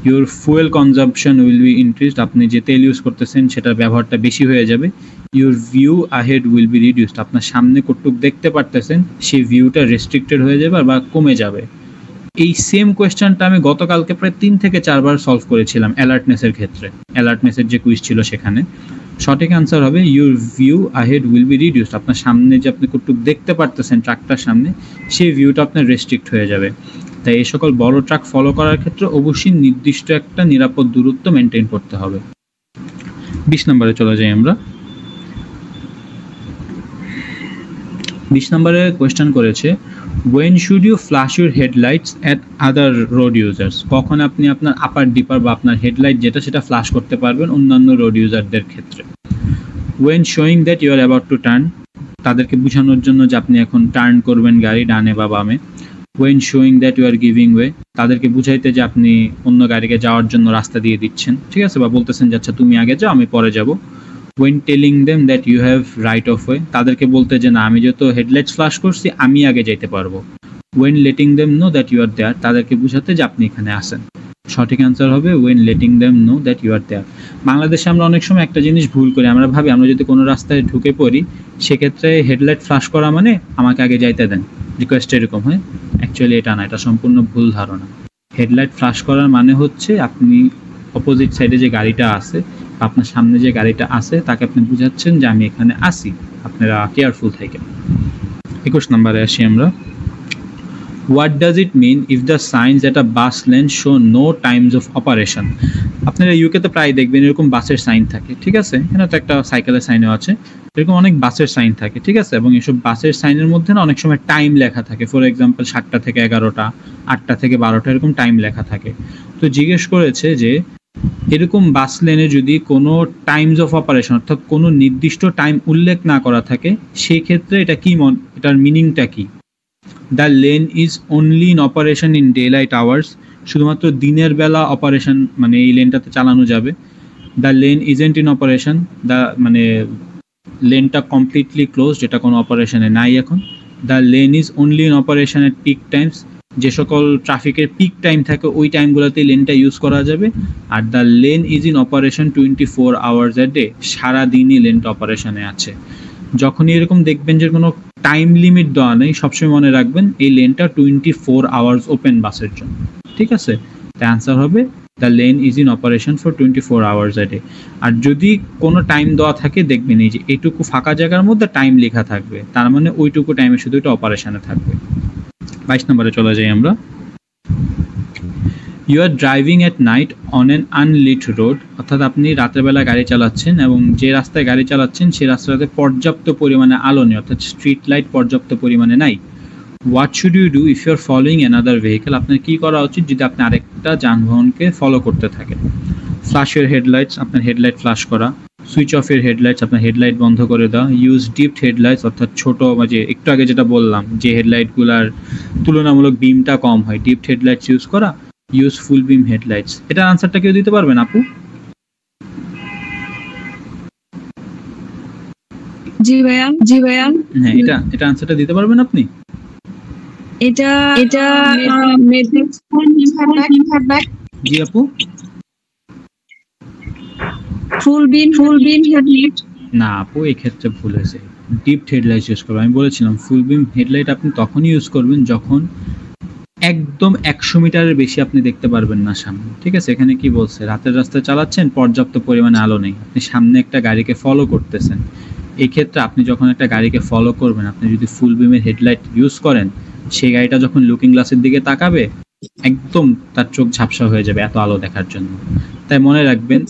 Your fuel consumption will be increased, আপনি যে তেল ইউজ করতেছেন সেটার ব্যবহারটা বেশি হয়ে যাবে। Your view ahead will be reduced, আপনার সামনে কতটুকু দেখতে পারতেছেন সেই ভিউটা রেস্ট্রিক্টেড হয়ে যাবে বা কমে যাবে। এই সেম কোয়েশ্চেনটা আমি গতকালকে প্রায় 3 থেকে 4 বার সলভ করেছিলাম অ্যালার্টনেসের ক্ষেত্রে। অ্যালার্টনেসের যে কুইজ ছিল সেখানে সঠিক আনসার হবে your view ahead will be reduced, আপনার সামনে যে আপনি কতটুকু দেখতে পারতেছেন ট্রাকটার সামনে, সেই ভিউটা আপনার রেস্ট্রিক্ট হয়ে যাবে। তাই এই সকল বড় ট্রাক ফলো করার ক্ষেত্রে অবশ্যই নির্দিষ্ট একটা নিরাপদ দূরত্ব মেনটেন করতে হবে। 20 নম্বরে চলে যাই আমরা। 20 নম্বরে কোয়েশ্চেন করেছে when should you flash your headlights at other road users, কখন আপনি আপনার আপার ডিপার বা আপনার হেডলাইট যেটা সেটা ফ্ল্যাশ করতে পারবেন অন্যান্য রোড ইউজারদের ক্ষেত্রে। when showing that you are about to turn, তাদেরকে বোঝানোর জন্য যে আপনি এখন টার্ন করবেন গাড়ি ডানে বা বামে। when showing that you are giving way, তাদেরকে বুঝাইতে যে আপনি অন্য গাড়িকে যাওয়ার জন্য রাস্তা দিয়ে দিচ্ছেন, ঠিক আছে, বা বলতেছেন যে আচ্ছা তুমি আগে যাও আমি পরে যাব। when telling them that you have right of way, তাদেরকে বলতে যে না আমি যেহেতু হেডলাইটস ফ্ল্যাশ করছি আমি আগে যেতে পারবো। when letting them know that you are there, তাদেরকে বুঝাতে যে আপনি এখানে আছেন। সঠিক অ্যান্সার হবে when letting them know that you are there। বাংলাদেশে আমরা অনেক সময় একটা জিনিস ভুল করি, আমরা ভাবি আমরা যদি কোনো রাস্তায় ঢুকে পড়ি সেক্ষেত্রে হেডলাইট ফ্ল্যাশ করা মানে আমাকে আগে যাইতে দেন, রিকোয়েস্ট এরকম হয়। অ্যাকচুয়ালি এটা না, এটা সম্পূর্ণ ভুল ধারণা। হেডলাইট ফ্ল্যাশ করার মানে হচ্ছে আপনি অপোজিট সাইডে যে গাড়িটা আছে, আপনার সামনে যে গাড়িটা আছে তাকে আপনি বুঝাচ্ছেন যে আমি এখানে আসি, আপনারা কেয়ারফুল থাকেন। 21 নম্বরে আসি আমরা। What does it mean if the signs at a bus lane show no times of operation? আপনারা ইউকেতে প্রায় দেখবেন এরকম বাসের সাইন থাকে, ঠিক আছে? এখানে তো একটা সাইকেলের সাইনও আছে, এরকম অনেক বাসের সাইন থাকে, ঠিক আছে? এবং এসব বাসের সাইনের মধ্যে না অনেক সময় টাইম লেখা থাকে, ফর এক্সাম্পল 7টা থেকে 11টা, 8টা থেকে 12টা, এরকম টাইম লেখা থাকে। তো জিজ্ঞেস করেছে যে এরকম বাস লেনে যদি কোনো টাইমস অফ অপারেশন অর্থাৎ কোনো নির্দিষ্ট টাইম উল্লেখ না করা থাকে, সেই ক্ষেত্রে এটা কি এটার মিনিংটা কি? The lane is only in operation in daylight hours, শুধুমাত্র দিনের বেলা অপারেশন মানে এই লেনটাতে চালানো যাবে। The lane isn't in operation, the মানে লেনটা কমপ্লিটলি ক্লোজ, যেটা কোনো অপারেশনে নাই এখন। The lane is only in operation at peak times, যে সকল ট্রাফিকের পিক টাইম থাকে ওই টাইমগুলোতে লেনটা ইউজ করা যাবে। Are the lane is in operation 24 hours a day, সারাদিনই লেনটা অপারেশনে আছে। যখনই এরকম দেখবেন যে কোনো টাইম লিমিট দেওয়া নেই, সবসময় মনে রাখবেন এই লেনটা 24 আওয়ার্স ওপেন বাসের জন্য, ঠিক আছে? তাই আনসার হবে the lane is in operation for 24 hours a day. আর যদি কোনো টাইম দেওয়া থাকে দেখবেন এই যে এইটুকু ফাঁকা জায়গার মধ্যে টাইম লেখা থাকবে, তার মানে ওইটুকু টাইমে শুধু এটা অপারেশনে থাকবে। 22 নম্বরে চলে যাই আমরা। You are driving at night on an unlit road, অর্থাৎ আপনি রাতের বেলা গাড়ি চালাচ্ছেন এবং যে রাস্তায় গাড়ি চালাচ্ছেন সেই রাস্তাতে পর্যাপ্ত পরিমাণে আলো নেই, অর্থাৎ স্ট্রিট লাইট পর্যাপ্ত পরিমাণে নাই। What should you do if you are following another vehicle? আপনার কী করা উচিত যদি আপনি আরেকটা যানবাহনকে ফলো করতে থাকেন? ফ্ল্যাশ ইউর হেডলাইটস, আপনার হেডলাইট ফ্ল্যাশ করা। সুইচ অফ এর হেডলাইটস, আপনার হেডলাইট বন্ধ করে দেওয়া। ইউজ ডিপড হেডলাইটস, অর্থাৎ ছোট যে একটু আগে যেটা বললাম যে হেডলাইটগুলোর তুলনামূলক বিমটা কম হয়, ডিপড হেডলাইটস ইউজ করা। ইউজ ফুল বিম হেডলাইটস। এটার আনসারটা কেউ দিতে পারবেন আপু? জি ভাইয়া হ্যাঁ, এটা আনসারটা দিতে পারবেন আপনি? এটা জি আপু। ফুল বিম হেডলাইট। না আপু, এই ক্ষেত্রে ভুল হয়েছে। ডিপড হেডলাইট ইউজ করবেন। আমি বলেছিলাম ফুল বিম হেডলাইট আপনি তখনই ইউজ করবেন যখন একদম 100 মিটারের বেশি আপনি দেখতে পারবেন না সামনে, ঠিক আছে? এখানে কি বলছে, রাতের রাস্তায় চালাচ্ছেন, পর্যাপ্ত পরিমাণে আলো নেই, আপনি সামনে একটা গাড়িকে ফলো করতেছেন। এই ক্ষেত্রে আপনি যখন একটা গাড়িকে ফলো করবেন, আপনি যদি ফুল বিমের হেডলাইট ইউজ করেন, সেই গাড়িটা যখন লুকিং গ্লাসের দিকে তাকাবে একদম তার চোখ ঝাপসা হয়ে যাবে এত আলো দেখার জন্য। তাই মনে রাখবেন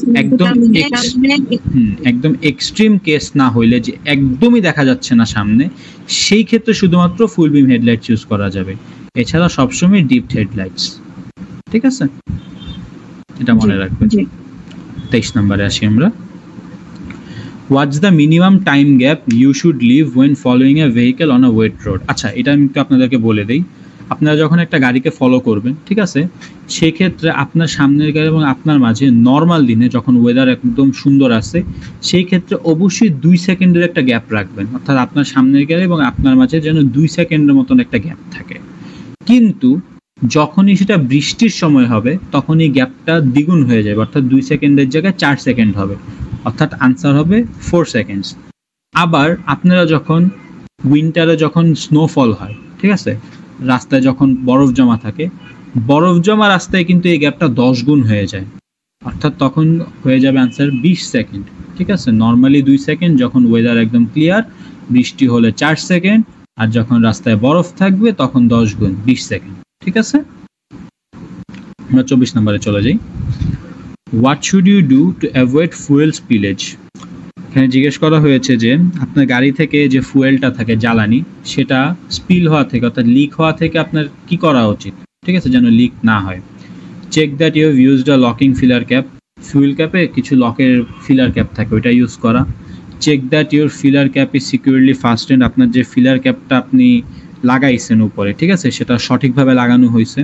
একদম এক্সট্রিম কেস না হইলে যে একদমই দেখা যাচ্ছে না সামনে, সেই ক্ষেত্রে শুধুমাত্র ফুল বিম হেডলাইট ইউজ করা যাবে, এছাড়া সবসময় ডিপড হেডলাইটস, ঠিক আছে? এটা মনে রাখবেন। 23 নম্বরে আসি আমরা। What's the minimum time gap you should leave when following a vehicle on a wet road? আচ্ছা, এটা আমি একটু আপনাদেরকে বলে দিই। আপনারা যখন একটা গাড়িকে ফলো করবেন, ঠিক আছে, সেই ক্ষেত্রে আপনার সামনের গাড়ি এবং আপনার মাঝে নর্মাল দিনে যখন ওয়েদার একদম সুন্দর আছে, সেই ক্ষেত্রে অবশ্যই 2 সেকেন্ডের একটা গ্যাপ রাখবেন, অর্থাৎ আপনার সামনের গাড়ি এবং আপনার মাঝে যেন 2 সেকেন্ডের মতন একটা গ্যাপ থাকে। কিন্তু যখনই সেটা বৃষ্টির সময় হবে তখন এই গ্যাপটা দ্বিগুণ হয়ে যাবে, অর্থাৎ 2 সেকেন্ডের জায়গায় 4 সেকেন্ড হবে, অর্থাৎ আনসার হবে 4 সেকেন্ডস। আবার আপনারা যখন উইন্টারে যখন স্নোফল হয়, ঠিক আছে, রাস্তায় যখন বরফ জমা থাকে, বরফ জমা রাস্তায় কিন্তু এই গ্যাপটা 10 গুণ হয়ে যায়, অর্থাৎ তখন হয়ে যাবে আনসার 20 সেকেন্ড, ঠিক আছে? নর্মালি 2 সেকেন্ড, যখন ওয়েদার একদম ক্লিয়ার, বৃষ্টি হলে 4 সেকেন্ড, আর যখন রাস্তায় বরফ থাকবে তখন 10 গুণ 20 সেকেন্ড, ঠিক আছে? আমরা 24 নম্বরে চলে যাই। What should you do to avoid fuel spillage? এখানে জিজ্ঞেস করা হয়েছে যে আপনার গাড়ি থেকে যে ফুয়েলটা থাকে, জ্বালানি, সেটা স্পিল হওয়া থেকে অর্থাৎ লিক হওয়া থেকে আপনার কি করা উচিত, ঠিক আছে, যেন লিক না হয়। Check that you have used a locking filler cap, fuel ক্যাপে কিছু লকের ফিলার ক্যাপ থাকে, ওইটা ইউজ করা। Check that your filler cap is securely fastened, আপনার যে ফিলার ক্যাপটা আপনি লাগাইছেন উপরে, ঠিক আছে, সেটা সঠিকভাবে লাগানো হয়েছে।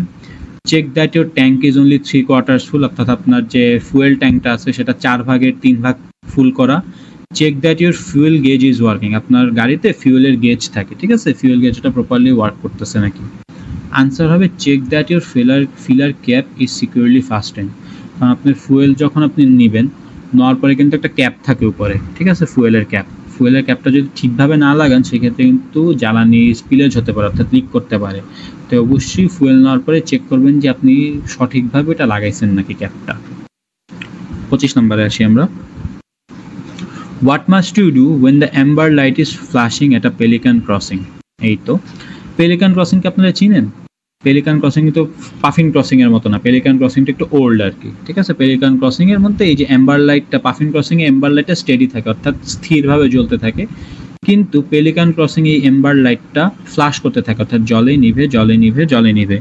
Check that your tank is only 3/4 full, অর্থাৎ আপনার যে ফুয়েল ট্যাঙ্কটা আছে সেটা 4 ভাগের 3 ভাগ ফুল করা। Check that your fuel gauge is working, আপনার গাড়িতে ফুয়েলের গেজ থাকে, ঠিক আছে, ফুয়েল গেজটা প্রপারলি ওয়ার্ক করতেছে নাকি। আনসার হবে check that your filler cap is securely fastened, কারণ আপনার ফুয়েল যখন আপনি নেবেন, নেওয়ার পরে কিন্তু একটা ক্যাপ থাকে উপরে, ঠিক আছে, ফুয়েলের ক্যাপটা যদি ঠিকভাবে না লাগান সেক্ষেত্রে কিন্তু জ্বালানি স্পিলেজ হতে পারে, অর্থাৎ লিক করতে পারে। তো অবশ্যই ফুয়েল নেওয়ার পরে চেক করবেন যে আপনি সঠিকভাবে এটা লাগাইছেন নাকি ক্যাপটা। 25 নম্বরে আসি আমরা। What must you do when the amber light is flashing at a pelican crossing? এই তো পেলিকান ক্রসিংকে আপনারা চিনেন? পেলিকান ক্রসিং কিন্তু পাফিন ক্রসিং এর মতো না, পেলিকান ক্রসিংটা একটু ওল্ড আর কি, ঠিক আছে। পেলিকান ক্রসিং এর মধ্যে এই যে এম্বার লাইটটা, পাফিন ক্রসিং এ এম্বার লাইটটা স্টেডি থাকে, অর্থাৎ স্থিরভাবে জ্বলতে থাকে, কিন্তু পেলিকান ক্রসিং এই এম্বার লাইটটা ফ্ল্যাশ করতে থাকে, অর্থাৎ জলে নিভে জলে নিভে জলে নিভে।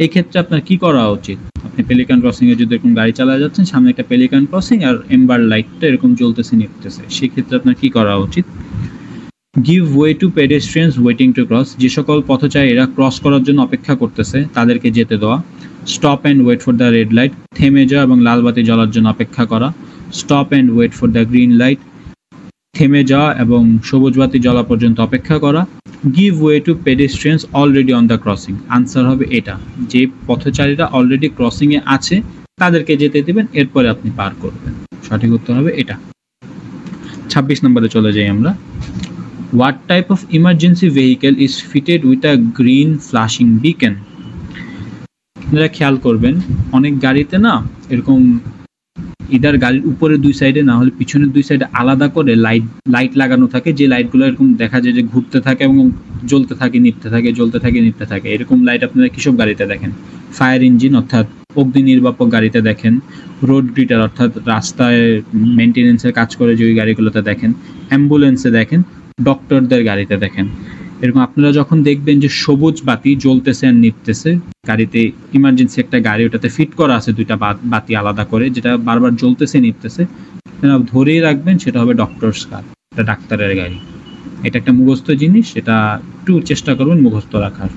এই ক্ষেত্রে আপনার কি করা উচিত? আপনি পেলিকান ক্রসিং এ যদি এরকম গাড়ি চালা যাচ্ছেন, সামনে একটা পেলিকান ক্রসিং আর এম্বার লাইটটা এরকম জ্বলতেছে নিভতেছে, সেই ক্ষেত্রে আপনার কি করা উচিত? Give way to pedestrians waiting to cross, যে সকল পথচারীরা ক্রস করার জন্য অপেক্ষা করতেছে তাদেরকে যেতে দেওয়া। Stop and wait for the red light, থেমে যাওয়া এবং লাল বাতি জ্বলার জন্য অপেক্ষা করা। Stop and wait for the green light, থেমে যাওয়া এবং সবুজ বাতি জ্বলা পর্যন্ত অপেক্ষা করা। Give way to pedestrians already on the crossing, answer হবে এটা, যে পথচারীরা অলরেডি ক্রসিং এ আছে তাদেরকে যেতে দিবেন, এরপরে আপনি পার করবেন। সঠিক উত্তর হবে এটা। 26 নম্বরে চলে যাই আমরা। What type of emergency vehicle is fitted with a green flashing beacon? আপনারা খেয়াল করবেন অনেক গাড়িতে না এরকম ইদার গাড়ির উপরে দুই সাইডে না হলে পিছনের দুই সাইডে আলাদা করে লাইট লাগানো থাকে, যে লাইটগুলো এরকম দেখা যায় যে ঘুরতে থাকে এবং জ্বলতে থাকে নিভতে থাকে, জ্বলতে থাকে নিভতে থাকে। এরকম লাইট আপনারা কিসব গাড়িতে দেখেন? ফায়ার ইঞ্জিন অর্থাৎ অগ্নি নির্বাপক গাড়িতে দেখেন, রোড গ্রিটার অর্থাৎ রাস্তায় মেনটেনেন্সের কাজ করে যে ওই গাড়িগুলোতে দেখেন, অ্যাম্বুলেন্সে দেখেন, ডক্টরদের গাড়িতে দেখেন। এরকম আপনারা যখন দেখবেন যে সবুজ বাতি জ্বলতেছে আর নিভতেছে, গাড়িতে ইমার্জেন্সি একটা গাড়ি ওটাতে ফিট করা আছে দুইটা বাতি আলাদা করে, যেটা বারবার জ্বলতেছে নিভতেছে, আপনারা ধরেই রাখবেন সেটা হবে ডক্টরস কার, এটা ডাক্তারের গাড়ি। এটা একটা মুখস্থ জিনিস, এটা একটু চেষ্টা করবেন মুখস্থ রাখার।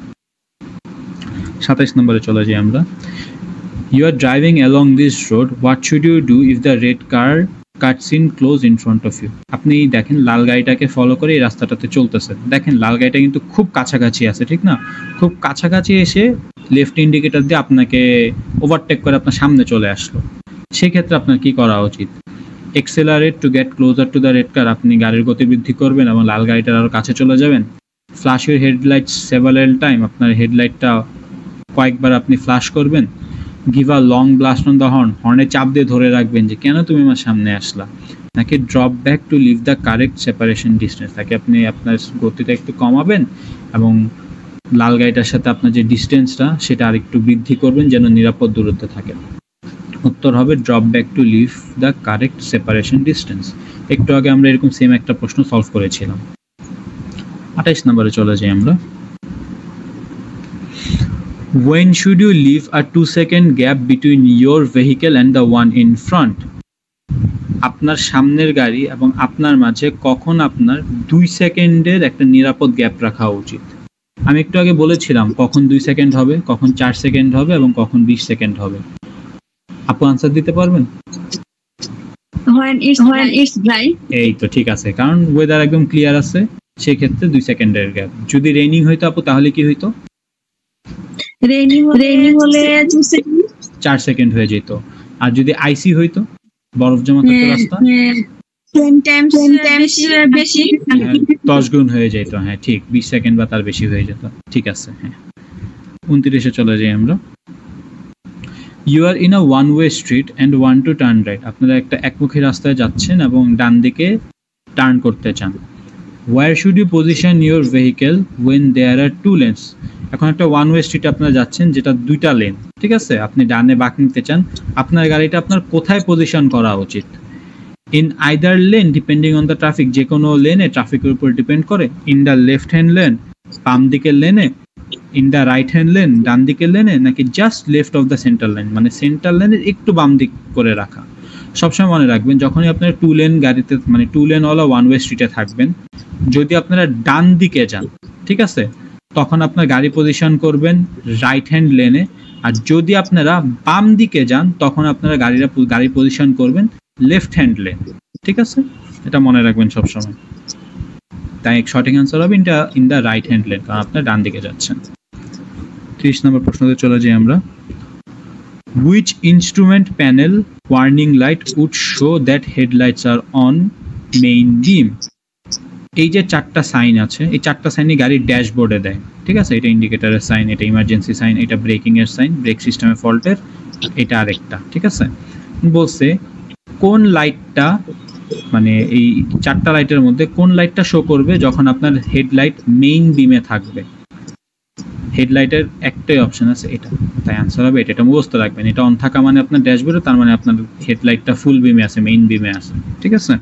27 নম্বরে চলে যাই আমরা। You are driving along this road, what should you do if the red car cuts in close in front of you? আপনি দেখেন লাল গাড়িটাকে ফলো করে এই রাস্তাটাতে চলতেছে, দেখেন লাল গাড়িটা কিন্তু খুব কাছাকাছি আছে, ঠিক না? খুব কাছাকাছি এসে লেফট ইন্ডিকেটর দিয়ে আপনাকে ওভারটেক করে আপনার সামনে চলে আসলো, সেক্ষেত্রে আপনার কি করা উচিত? Accelerate to get closer to the red কার, আপনি গাড়ির গতি বৃদ্ধি করবেন এবং লাল গাড়িটার আরো কাছে চলে যাবেন। Flash your headlight several time, আপনার হেডলাইটটা কয়েকবার আপনি ফ্ল্যাশ করবেন। Give a long blast on the horn, হর্নে চাপ দিয়ে ধরে রাখবেন যে কেন তুমি আমার সামনে আসলা। নাকি drop back to leave the correct separation distance, তাকে আপনি আপনার গতিটা একটু কমাবেন এবং লাল গাড়িটার সাথে আপনার যে ডিস্টেন্সটা সেটা আর একটু বৃদ্ধি করবেন যেন নিরাপদ দূরত্বে থাকে। উত্তর হবে drop back to leave the correct separation distance. একটু আগে আমরা এরকম সেম একটা প্রশ্ন সলভ করেছিলাম। 28 নম্বরে চলে যাই আমরা। When should you leave a 2-second gap between your vehicle and the one in front? আপনার সামনের গাড়ি এবং আপনার মাঝে কখন আপনার 2 সেকেন্ডের একটা নিরাপদ গ্যাপ রাখা উচিত? আমি একটু আগে বলেছিলাম কখন 2 সেকেন্ড হবে, কখন 4 সেকেন্ড হবে এবং কখন 20 সেকেন্ড হবে। আপু আনসার দিতে পারবেন? When it's dry. এই তো ঠিক আছে, কারণ ওয়েদার একদম ক্লিয়ার আছে, সেই ক্ষেত্রে 2 সেকেন্ডের গ্যাপ। যদি রেইনিং হইতো আপু তাহলে কি হইতো? রেইনিং হলে 2 সেকেন্ড 4 সেকেন্ড হয়ে যেত। আর যদি আইসি হইতো, বরফ জমা থাকতো রাস্তা, 10 টাইমস বেশি 10 গুণ হয়ে যেত। হ্যাঁ ঠিক, 20 সেকেন্ড বা তার বেশি হয়ে যেত। ঠিক আছে, হ্যাঁ। 29-এ চলে যাই আমরা। You are in a one way street and want to turn right, আপনারা একটা একমুখী রাস্তায় যাচ্ছেন এবং ডান দিকে টার্ন করতে চান। Where should you position your vehicle when there are 2 lanes? এখন একটা ওয়ান ওয়ে স্ট্রিটে আপনারা যাচ্ছেন যেটা 2টা লেন, ঠিক আছে, আপনি ডানে বাঁক নিতে চান, আপনার গাড়িটা আপনার কোথায় পজিশন করা উচিত? In either lane depending on the traffic, যে কোনো লেনে ট্রাফিকের উপর ডিপেন্ড করে। In the left hand lane, বাম দিকের লেনে। In the right hand lane, ডান দিকের লেনে, নাকি just left of the centre line, মানে সেন্টার লাইনের একটু বাম দিক করে রাখা। সবসময় মনে রাখবেন যখনই আপনারা 2 লেন গাড়িতে, মানে 2 লেনওয়ালা ওয়ান ওয়ে স্ট্রিটে থাকবেন, যদি আপনারা ডান দিকে যান, ঠিক আছে, তখন আপনার গাড়ি পজিশন করবেন রাইট হ্যান্ড লেনে, আর যদি আপনারা বাম দিকে যান তখন আপনারা গাড়ি পজিশন করবেন লেফট হ্যান্ড লেন, ঠিক আছে, এটা মনে রাখবেন সবসময়। তাই সঠিক অ্যান্সার হবে in the right hand lane, কারণ আপনার ডান দিকে যাচ্ছেন। 30 নম্বর প্রশ্নতে চলে যাই আমরা। Which instrument panel warning light would show that headlights are on main beam? এই যে 4টা সাইন আছে, এই 4টা সাইনই গাড়ির ড্যাশবোর্ডে দেয়, ঠিক আছে। এটা ইন্ডিকেটরের সাইন, এটা ইমার্জেন্সি সাইন, এটা ব্রেকিং এর সাইন, ব্রেক সিস্টেমের ফল্টের, এটা আরেকটা, ঠিক আছে। বলছে কোন লাইটটা, মানে এই 4টা লাইটের মধ্যে কোন লাইটটা শো করবে যখন আপনার হেডলাইট মেইন বিমে থাকবে? হেডলাইটের একটাই অপশন আছে এটা, তাই আনসার হবে এটা। এটা মুখস্থ রাখবেন, এটা অন থাকা মানে আপনার ড্যাশবোর্ডে, তার মানে আপনার হেডলাইটটা ফুল বিমে আছে, মেইন বিমে আছে, ঠিক আছে?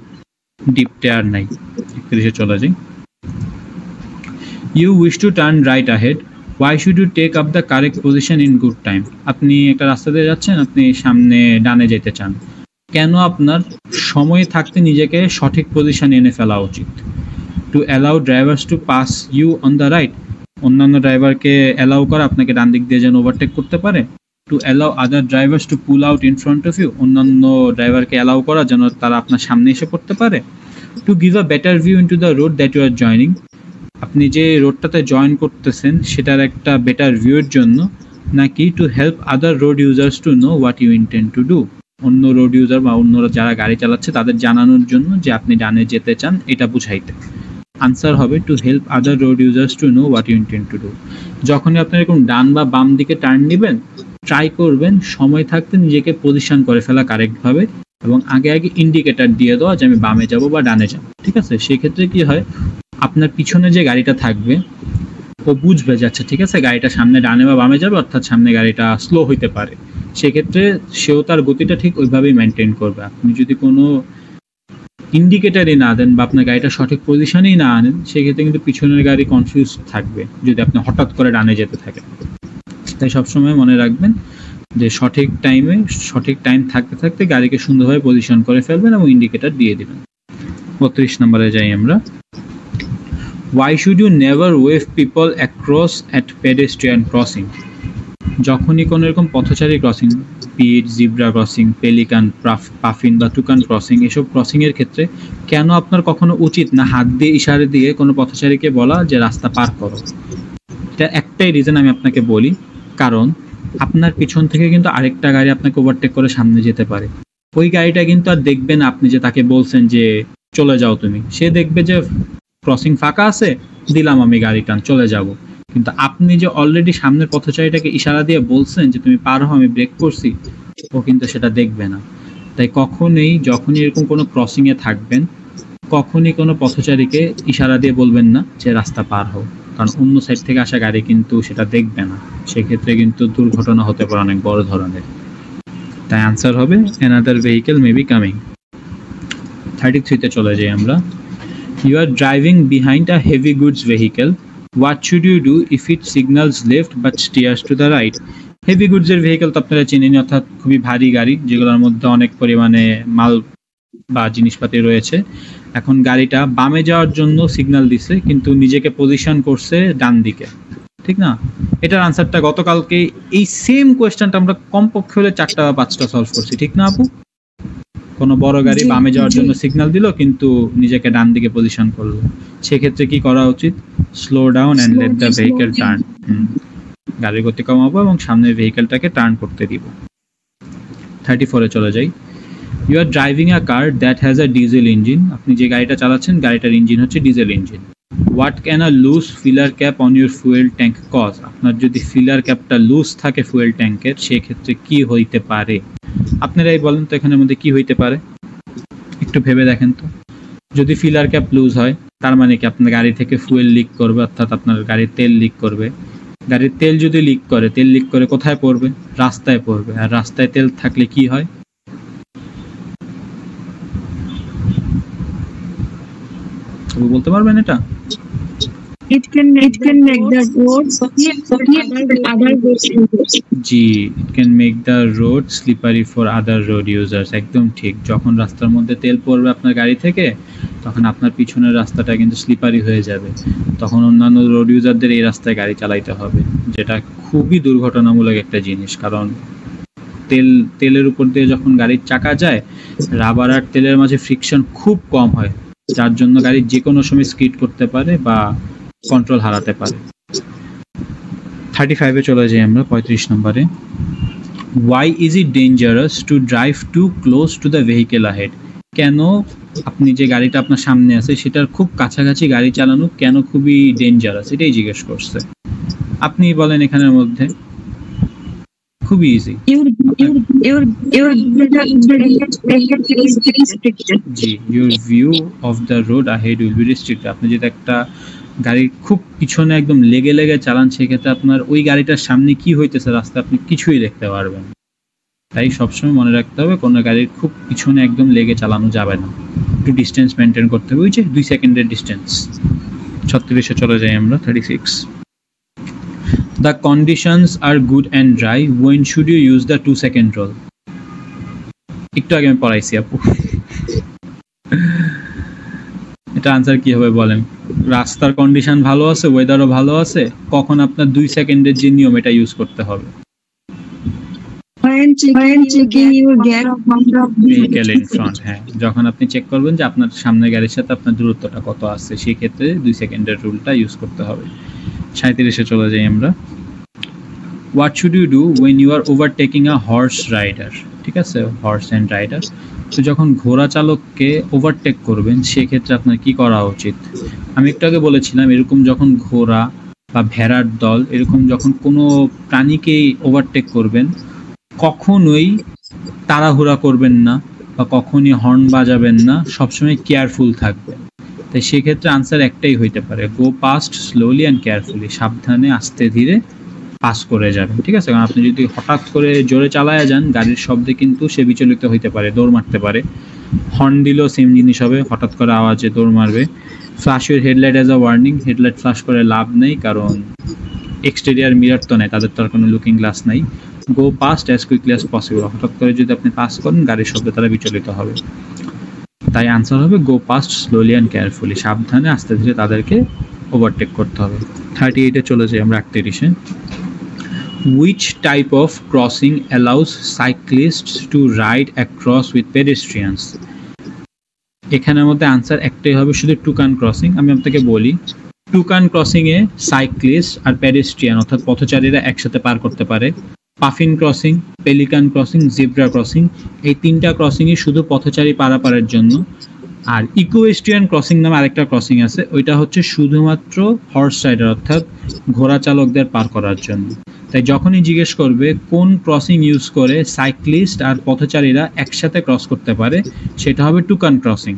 ডিপটে আর নাই। 31-এ চলে যাই। You wish to turn right ahead, why should you take up the correct position in good time. আপনি একটা রাস্তা দিয়ে যাচ্ছেন, আপনি সামনে ডানে যেতে চান, কেন আপনার সময় থাকতে নিজেকে সঠিক পজিশনে এনে ফেলা উচিত? To allow drivers to pass you on the right, অন্যান্য ড্রাইভারকে অ্যালাউ করা আপনাকে ডান দিক দিয়ে যেন ওভারটেক করতে পারে। To allow other drivers to pull out in front of you, অন্যান্য ড্রাইভারকে অ্যালাউ করা যেন তারা আপনার সামনে এসে পড়তে পারে। To give a better view into the road that you are joining, আপনি যে রোডটাতে জয়েন করতেছেন সেটার একটা বেটার ভিউয়ের জন্য। নাকি to help other road users to know what you intend to do, অন্য রোড ইউজার বা অন্যরা যারা গাড়ি চালাচ্ছে তাদের জানানোর জন্য যে আপনি ডানে যেতে চান, এটা বুঝাইতে। আনসার হবে to help other road users to know what you intend to do. যখনই আপনি এরকম ডান বা বাম দিকে টার্ন নেবেন, ট্রাই করবেন সময় থাকতে নিজেকে পজিশন করে ফেলা কারেক্টভাবে, এবং আগে আগে ইন্ডিকেটর দিয়ে দেওয়া যে আমি বামে যাব বা ডানে যাব, ঠিক আছে? সেই ক্ষেত্রে কি হয়, আপনার পিছনে যে গাড়িটা থাকবে ও বুঝবে যে আচ্ছা ঠিক আছে গাড়িটা সামনে ডানে বা বামে যাবে, অর্থাৎ সামনে গাড়িটা স্লো হইতে পারে। সেক্ষেত্রে সেও তার গতিটা ঠিক ওইভাবেই মেনটেন করবে। আপনি যদি কোনো ইন্ডিকেটারই না দেন বা আপনার গাড়িটা সঠিক পজিশনেই না আনেন, সেক্ষেত্রে কিন্তু পিছনের গাড়ি কনফিউজ থাকবে যদি আপনি হঠাৎ করে ডানে যেতে থাকেন। তাই সবসময় মনে রাখবেন যে সঠিক টাইম থাকতে থাকতে গাড়িকে সুন্দরভাবে পজিশন করে ফেলবেন এবং ইন্ডিকেটর দিয়ে দিবেন। 32 নম্বরে যাই আমরা। Why should you never wave people across at pedestrian crossing? যখনই কোনো এরকম পথচারী ক্রসিং, পিট, জিব্রা ক্রসিং, পেলিকান, পাফিন বা টুকান ক্রসিং, এসব ক্রসিংয়ের ক্ষেত্রে কেন আপনার কখনো উচিত না হাত দিয়ে ইশারা দিয়ে কোনো পথচারীকে বলা যে রাস্তা পার করো? এটা একটাই রিজন আমি আপনাকে বলি, কারণ আপনার পিছন থেকে কিন্তু আরেকটা গাড়ি আপনাকে ওভারটেক করে সামনে যেতে পারে। ওই গাড়িটা কিন্তু আর দেখবে না আপনি যে তাকে বলছেন যে চলে যাও তুমি, সে দেখবে যে ক্রসিং ফাঁকা আছে, দিলাম আমি গাড়ি টান, চলে যাব। কিন্তু আপনি যে অলরেডি সামনের পথচারীটাকে ইশারা দিয়ে বলছেন যে তুমি পার হও, আমি ব্রেক করছি, ও কিন্তু সেটা দেখবে না। তাই কখনোই যখনই এরকম কোনো ক্রসিংয়ে থাকবেন, কখনই কোনো পথচারীকে ইশারা দিয়ে বলবেন না যে রাস্তা পার হও, কারণ অন্য সাইড থেকে আসা গাড়ি কিন্তু সেটা দেখবে না। সেক্ষেত্রে কিন্তু দুর্ঘটনা হতে পারে অনেক বড় ধরনের। তাই আনসার হবে another vehicle may be coming. 33-তে চলে যাই আমরা। You are driving behind a heavy goods vehicle. What should you do if it signals left but steers to the right? Heavy গুডসের ভেহিকেল তো আপনারা চিনেন, অর্থাৎ খুবই ভারী গাড়ি যেগুলোর মধ্যে অনেক পরিমাণে মাল বা জিনিসপাতি রয়েছে। এখন গাড়িটা বামে যাওয়ার জন্য সিগন্যাল দিছে কিন্তু নিজেকে পজিশন করছে ডান দিকে, ঠিক না? এটার আনসারটা গতকালকে এই সেম কোয়েশ্চেনটা আমরা কমপক্ষে হলে 4টা বা 5টা সলভ করছি, ঠিক না আপু? কোনো বড় গাড়ি বামে যাওয়ার জন্য সিগন্যাল দিল কিন্তু নিজেকে ডান দিকে পজিশন করলো, সেক্ষেত্রে কি করা উচিত? Slow down and let the vehicle turn. গাড়ির গতি কমাবো এবং সামনের ভেহিকেলটাকে টার্ন করতে দিব। 34-এ চলে যাই। You are driving a car that has a diesel engine, আপনি যে গাড়িটা চালাচ্ছেন গাড়িটার ইঞ্জিন হচ্ছে diesel engine. What can a loose filler cap on your fuel tank cause, আপনার যদি ফিলার ক্যাপটা লুজ থাকে ফুয়েল ট্যাঙ্কের, সেক্ষেত্রে কি হইতে পারে? আপনারাই বলেন তো এখানের মধ্যে কি হইতে পারে, একটু ভেবে দেখেন তো। যদি ফিলার ক্যাপ লুজ হয় তার মানে কি আপনার গাড়ি থেকে ফুয়েল লিক করবে, অর্থাৎ আপনার গাড়ির তেল লিক করবে। গাড়ির তেল যদি লিক করে কোথায় পড়বে? রাস্তায় পড়বে। আর রাস্তায় তেল থাকলে কি হয়? বলতে পারবেন এটা? It can make the road slippery for other road users. G, it can make the road slippery for other road users, একদম ঠিক। যখন রাস্তার মধ্যে তেল পড়বে আপনার গাড়ি থেকে, তখন আপনার পিছনের রাস্তাটা কিন্তু স্লিপারি হয়ে যাবে। তখন অন্যান্য রোড ইউজারদের এই রাস্তায় গাড়ি চালাইতে হবে, যেটা খুবই দুর্ঘটনামূলক একটা জিনিস। কারণ তেলের উপর দিয়ে যখন গাড়ির চাকা যায়, রাবার আর তেলের মাঝে ফ্রিকশন খুব কম হয়, যার জন্য গাড়ি যে কোনো সময় স্কিড করতে পারে বা কন্ট্রোল হারাতে পারে। 35-এ চলে যাই আমরা 35 নম্বরে। Why is it dangerous to drive too close to the vehicle ahead? কেন আপনি যে গাড়িটা আপনার সামনে আছে সেটার খুব কাছাকাছি গাড়ি চালানো কেন খুবই ডেঞ্জারাস, এটাই জিজ্ঞেস করছে। আপনি বলেন এখানের মধ্যে। খুবই easy. G, your view of the road ahead will be restricted. আপনি যদি একটা গাড়ির খুব পিছনে একদম লেগে লেগে চালান, সেক্ষেত্রে আপনার ওই গাড়িটার সামনে কি হইতেছে রাস্তায় আপনি কিছুই দেখতে পারবেন না। তাই সবসময় মনে রাখতে হবে কোনো গাড়ির খুব পিছনে একদম লেগে চালানো যাবে না, একটু ডিস্টেন্স মেনটেন করতে হবে, ওই যে 2 সেকেন্ডের ডিস্টেন্স। 36-এ চলে যাই আমরা, 36। The conditions are good and dry. When should you use the 2-second rule? একটু আগে আমি পড়াইছি আপু। এটা আনসার কি হবে বলেন? রাস্তার কন্ডিশন ভালো আছে, ওয়েদারও ভালো আছে, কখন আপনার 2 সেকেন্ডের যে নিয়ম এটা ইউজ করতে হবে? When checking your gap from the vehicle in front, হ্যাঁ, যখন আপনি চেক করবেন যে আপনার সামনের গাড়ির সাথে আপনার দূরত্বটা কত আছে, সেই ক্ষেত্রে 2 সেকেন্ডের রুলটা ইউজ করতে হবে। 37-এ চলে যাই আমরা। What should you do when you are overtaking a horse rider? ঠিক আছে, হর্স অ্যান্ড রাইডার। তো যখন ঘোড়া চালককে ওভারটেক করবেন সেক্ষেত্রে আপনার কি করা উচিত? আমি একটু আগে বলেছিলাম এরকম যখন ঘোড়া বা ভেড়ার দল এরকম যখন কোনো প্রাণীকেই ওভারটেক করবেন, কখনোই তাড়াহুড়া করবেন না বা কখনই হর্ন বাজাবেন না, সবসময় কেয়ারফুল থাকবেন। তাই সেক্ষেত্রে আনসার একটাই হইতে পারে, go past slowly and carefully, সাবধানে আস্তে ধীরে পাস করে যাবেন। ঠিক আছে, কারণ আপনি যদি হঠাৎ করে জোরে চালায়া যান গাড়ির শব্দে কিন্তু সে বিচলিত হইতে পারে, দৌড় মারতে পারে। হর্ন দিলেও সেম জিনিস হবে, হঠাৎ করে আওয়াজে দৌড় মারবে। Flash your headlight as a warning, headlight flash করে লাভ নেই, কারণ এক্সটেরিয়ার মিরার তো নেই, তাদের তো আর কোনো লুকিং গ্লাস নাই। Go past as quickly as possible, হঠাৎ করে যদি আপনি পাস করেন গাড়ির শব্দে তারা বিচলিত হবে। তাই আনসার হবে go past slowly and carefully, সাবধানে আস্তে ধীরে তাদেরকে ওভারটেক করতে হবে। 38-এ চলে যাই আমরা, 38-এ। Which type of crossing allows cyclists to ride across with pedestrians? এখানের মধ্যে আনসার একটাই হবে, শুধু টুকান ক্রসিং। আমি আপনাকে বলি, টুকান ক্রসিংয়ে সাইক্লিস্ট আর পেডেস্ট্রিয়ান অর্থাৎ পথচারীরা একসাথে পার করতে পারে। Puffin crossing, pelican crossing, zebra crossing, এই 3টা ক্রসিংই শুধু পথচারী পারাপারের জন্য। আর ইকুয়েস্ট্রিয়ান ক্রসিং নামে আরেকটা ক্রসিং আছে, ওইটা হচ্ছে শুধুমাত্র হর্স রাইডার অর্থাৎ ঘোড়া চালকদের পার করার জন্য। তাই যখনই জিজ্ঞেস করবে কোন ক্রসিং ইউজ করে সাইক্লিস্ট আর পথচারীরা একসাথে ক্রস করতে পারে, সেটা হবে টুকান ক্রসিং।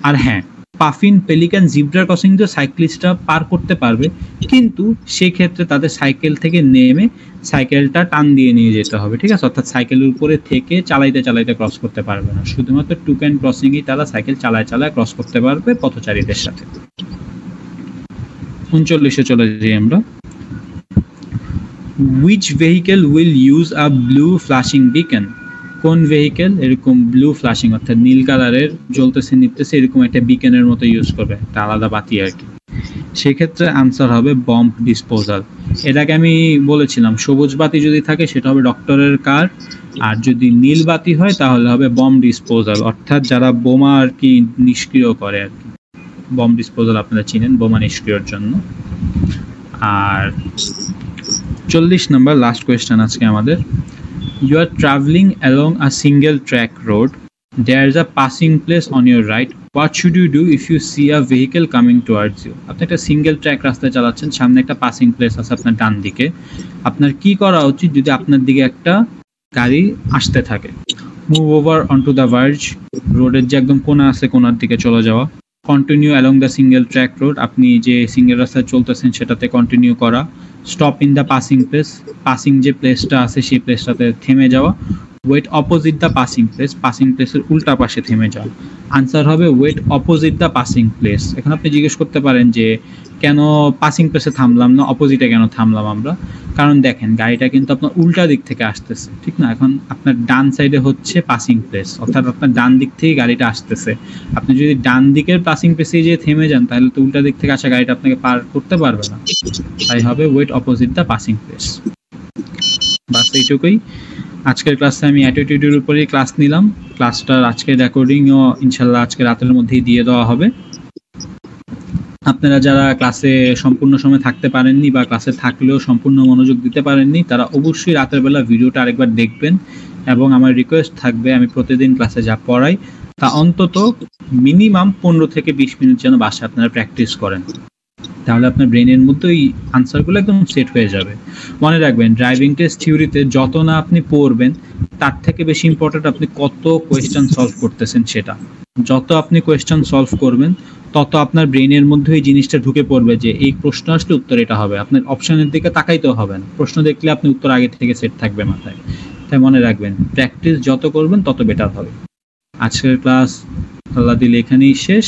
আর হ্যাঁ, পাফিন, পেলিকান, জিব্রা ক্রসিং তো সাইক্লিস্টরা পার করতে পারবে, কিন্তু সেই ক্ষেত্রে তাদের সাইকেল থেকে নেমে সাইকেলটা টান দিয়ে নিয়ে যেতে হবে। ঠিক আছে, অর্থাৎ সাইকেলের উপরে থেকে চালাইতে চালাইতে ক্রস করতে পারবে না, শুধুমাত্র টুকান ক্রসিংই তারা সাইকেল চালায় চালায় ক্রস করতে পারবে পথচারীদের সাথে। 39-এ চলে যাই আমরা। Which vehicle will use a blue flashing beacon? কোন ভেহিকেল এরকম ব্লু ফ্ল্যাশিং অর্থাৎ নীল কালারের জ্বলতেছে নিপতেছে এরকম একটা বিকেনের মতো ইউজ করবে, একটা আলাদা বাতি আর কি। সেক্ষেত্রে আনসার হবে বম্ব ডিসপোজাল। এটাকে আমি বলেছিলাম, সবুজ বাতি যদি থাকে সেটা হবে ডক্টরের কার, আর যদি নীল বাতি হয় তাহলে হবে বম্ব ডিসপোজাল, অর্থাৎ যারা বোমা আর কি নিষ্ক্রিয় করে আর কি। বম্ব ডিসপোজাল আপনারা চিনেন, বোমা নিষ্ক্রিয়র জন্য। আর 40 নম্বর লাস্ট কোয়েশ্চেন আজকে আমাদের। You are traveling along a single track road. There is a passing place on your right. What should you do if you see a vehicle coming towards you? আপনি একটা single track রাস্তায় চালাচ্ছেন, সামনে একটা passing place আছে আপনার ডান দিকে। আপনার কি করা উচিত যদি আপনার দিকে একটা গাড়ি আসতে থাকে? Move over onto the verge, রোডের যে একদম কোণা আছে কোণার দিকে চলে যাওয়া। Continue along the single track road, আপনি যে সিঙ্গেল রাস্তায় চলতেছেন সেটাতে কন্টিনিউ করা। Stop in the passing place, passing যে প্লেসটা আছে সেই প্লেসটাতে থেমে যাওয়া। Wait opposite the passing place, passing প্লেসের উল্টা পাশে থেমে যাওয়া। আনসার হবে wait opposite the passing place. এখন আপনি জিজ্ঞেস করতে পারেন যে কেন পাসিং প্লেসে থামলাম না, অপোজিটে কেন থামলাম আমরা? কারণ দেখেন গাড়িটা কিন্তু আপনার উল্টা দিক থেকে আসতেছে, ঠিক না? এখন আপনার ডান সাইডে হচ্ছে পাসিং প্লেস, অর্থাৎ আপনার ডান দিক থেকে গাড়িটা আসতেছে। আপনি যদি ডান দিকের পাসিং প্লেসে যে থেমে যান তাহলে তো উল্টা দিক থেকে আসা গাড়িটা আপনাকে পার করতে পারবে না। তাই হবে wait opposite the passing place. বাস এইটুকুই। আজকের ক্লাসে আমি অ্যাটিটিউডের উপরেই ক্লাস নিলাম। ক্লাসটার আজকের রেকর্ডিংও ইনশাল্লাহ আজকে রাতের মধ্যেই দিয়ে দেওয়া হবে। আপনারা যারা ক্লাসে সম্পূর্ণ সময় থাকতে পারেননি বা ক্লাসে থাকলেও সম্পূর্ণ মনোযোগ দিতে পারেননি তারা অবশ্যই রাতের বেলা ভিডিওটা আরেকবার দেখবেন, এবং আমার রিকোয়েস্ট থাকবে আমি প্রতিদিন ক্লাসে যা পড়াই তা অন্তত মিনিমাম 15 থেকে 20 মিনিট যেন বাসায় আপনারা প্র্যাকটিস করেন, তাহলে আপনার ব্রেনের মধ্যে ওই আনসারগুলো একদম সেট হয়ে যাবে। মনে রাখবেন ড্রাইভিং টেস্ট থিওরিতে যত না আপনি পড়বেন তার থেকে বেশি ইম্পর্টেন্ট আপনি কত কোয়েশ্চেন সলভ করতেছেন সেটা। যত আপনি কোয়েশ্চেন সলভ করবেন তত আপনার ব্রেনের মধ্যে এই জিনিসটা ঢুকে পড়বে যে এই প্রশ্ন আসলে উত্তর এটা হবে। আপনার অপশনের দিকে তাকাইতেও হবে না, প্রশ্ন দেখলে আপনি উত্তর আগে থেকে সেট থাকবে মাথায়। তাই মনে রাখবেন, প্র্যাকটিস যত করবেন তত বেটার হবে। আজকের ক্লাস আল্লাহ দিলে এখানেই শেষ।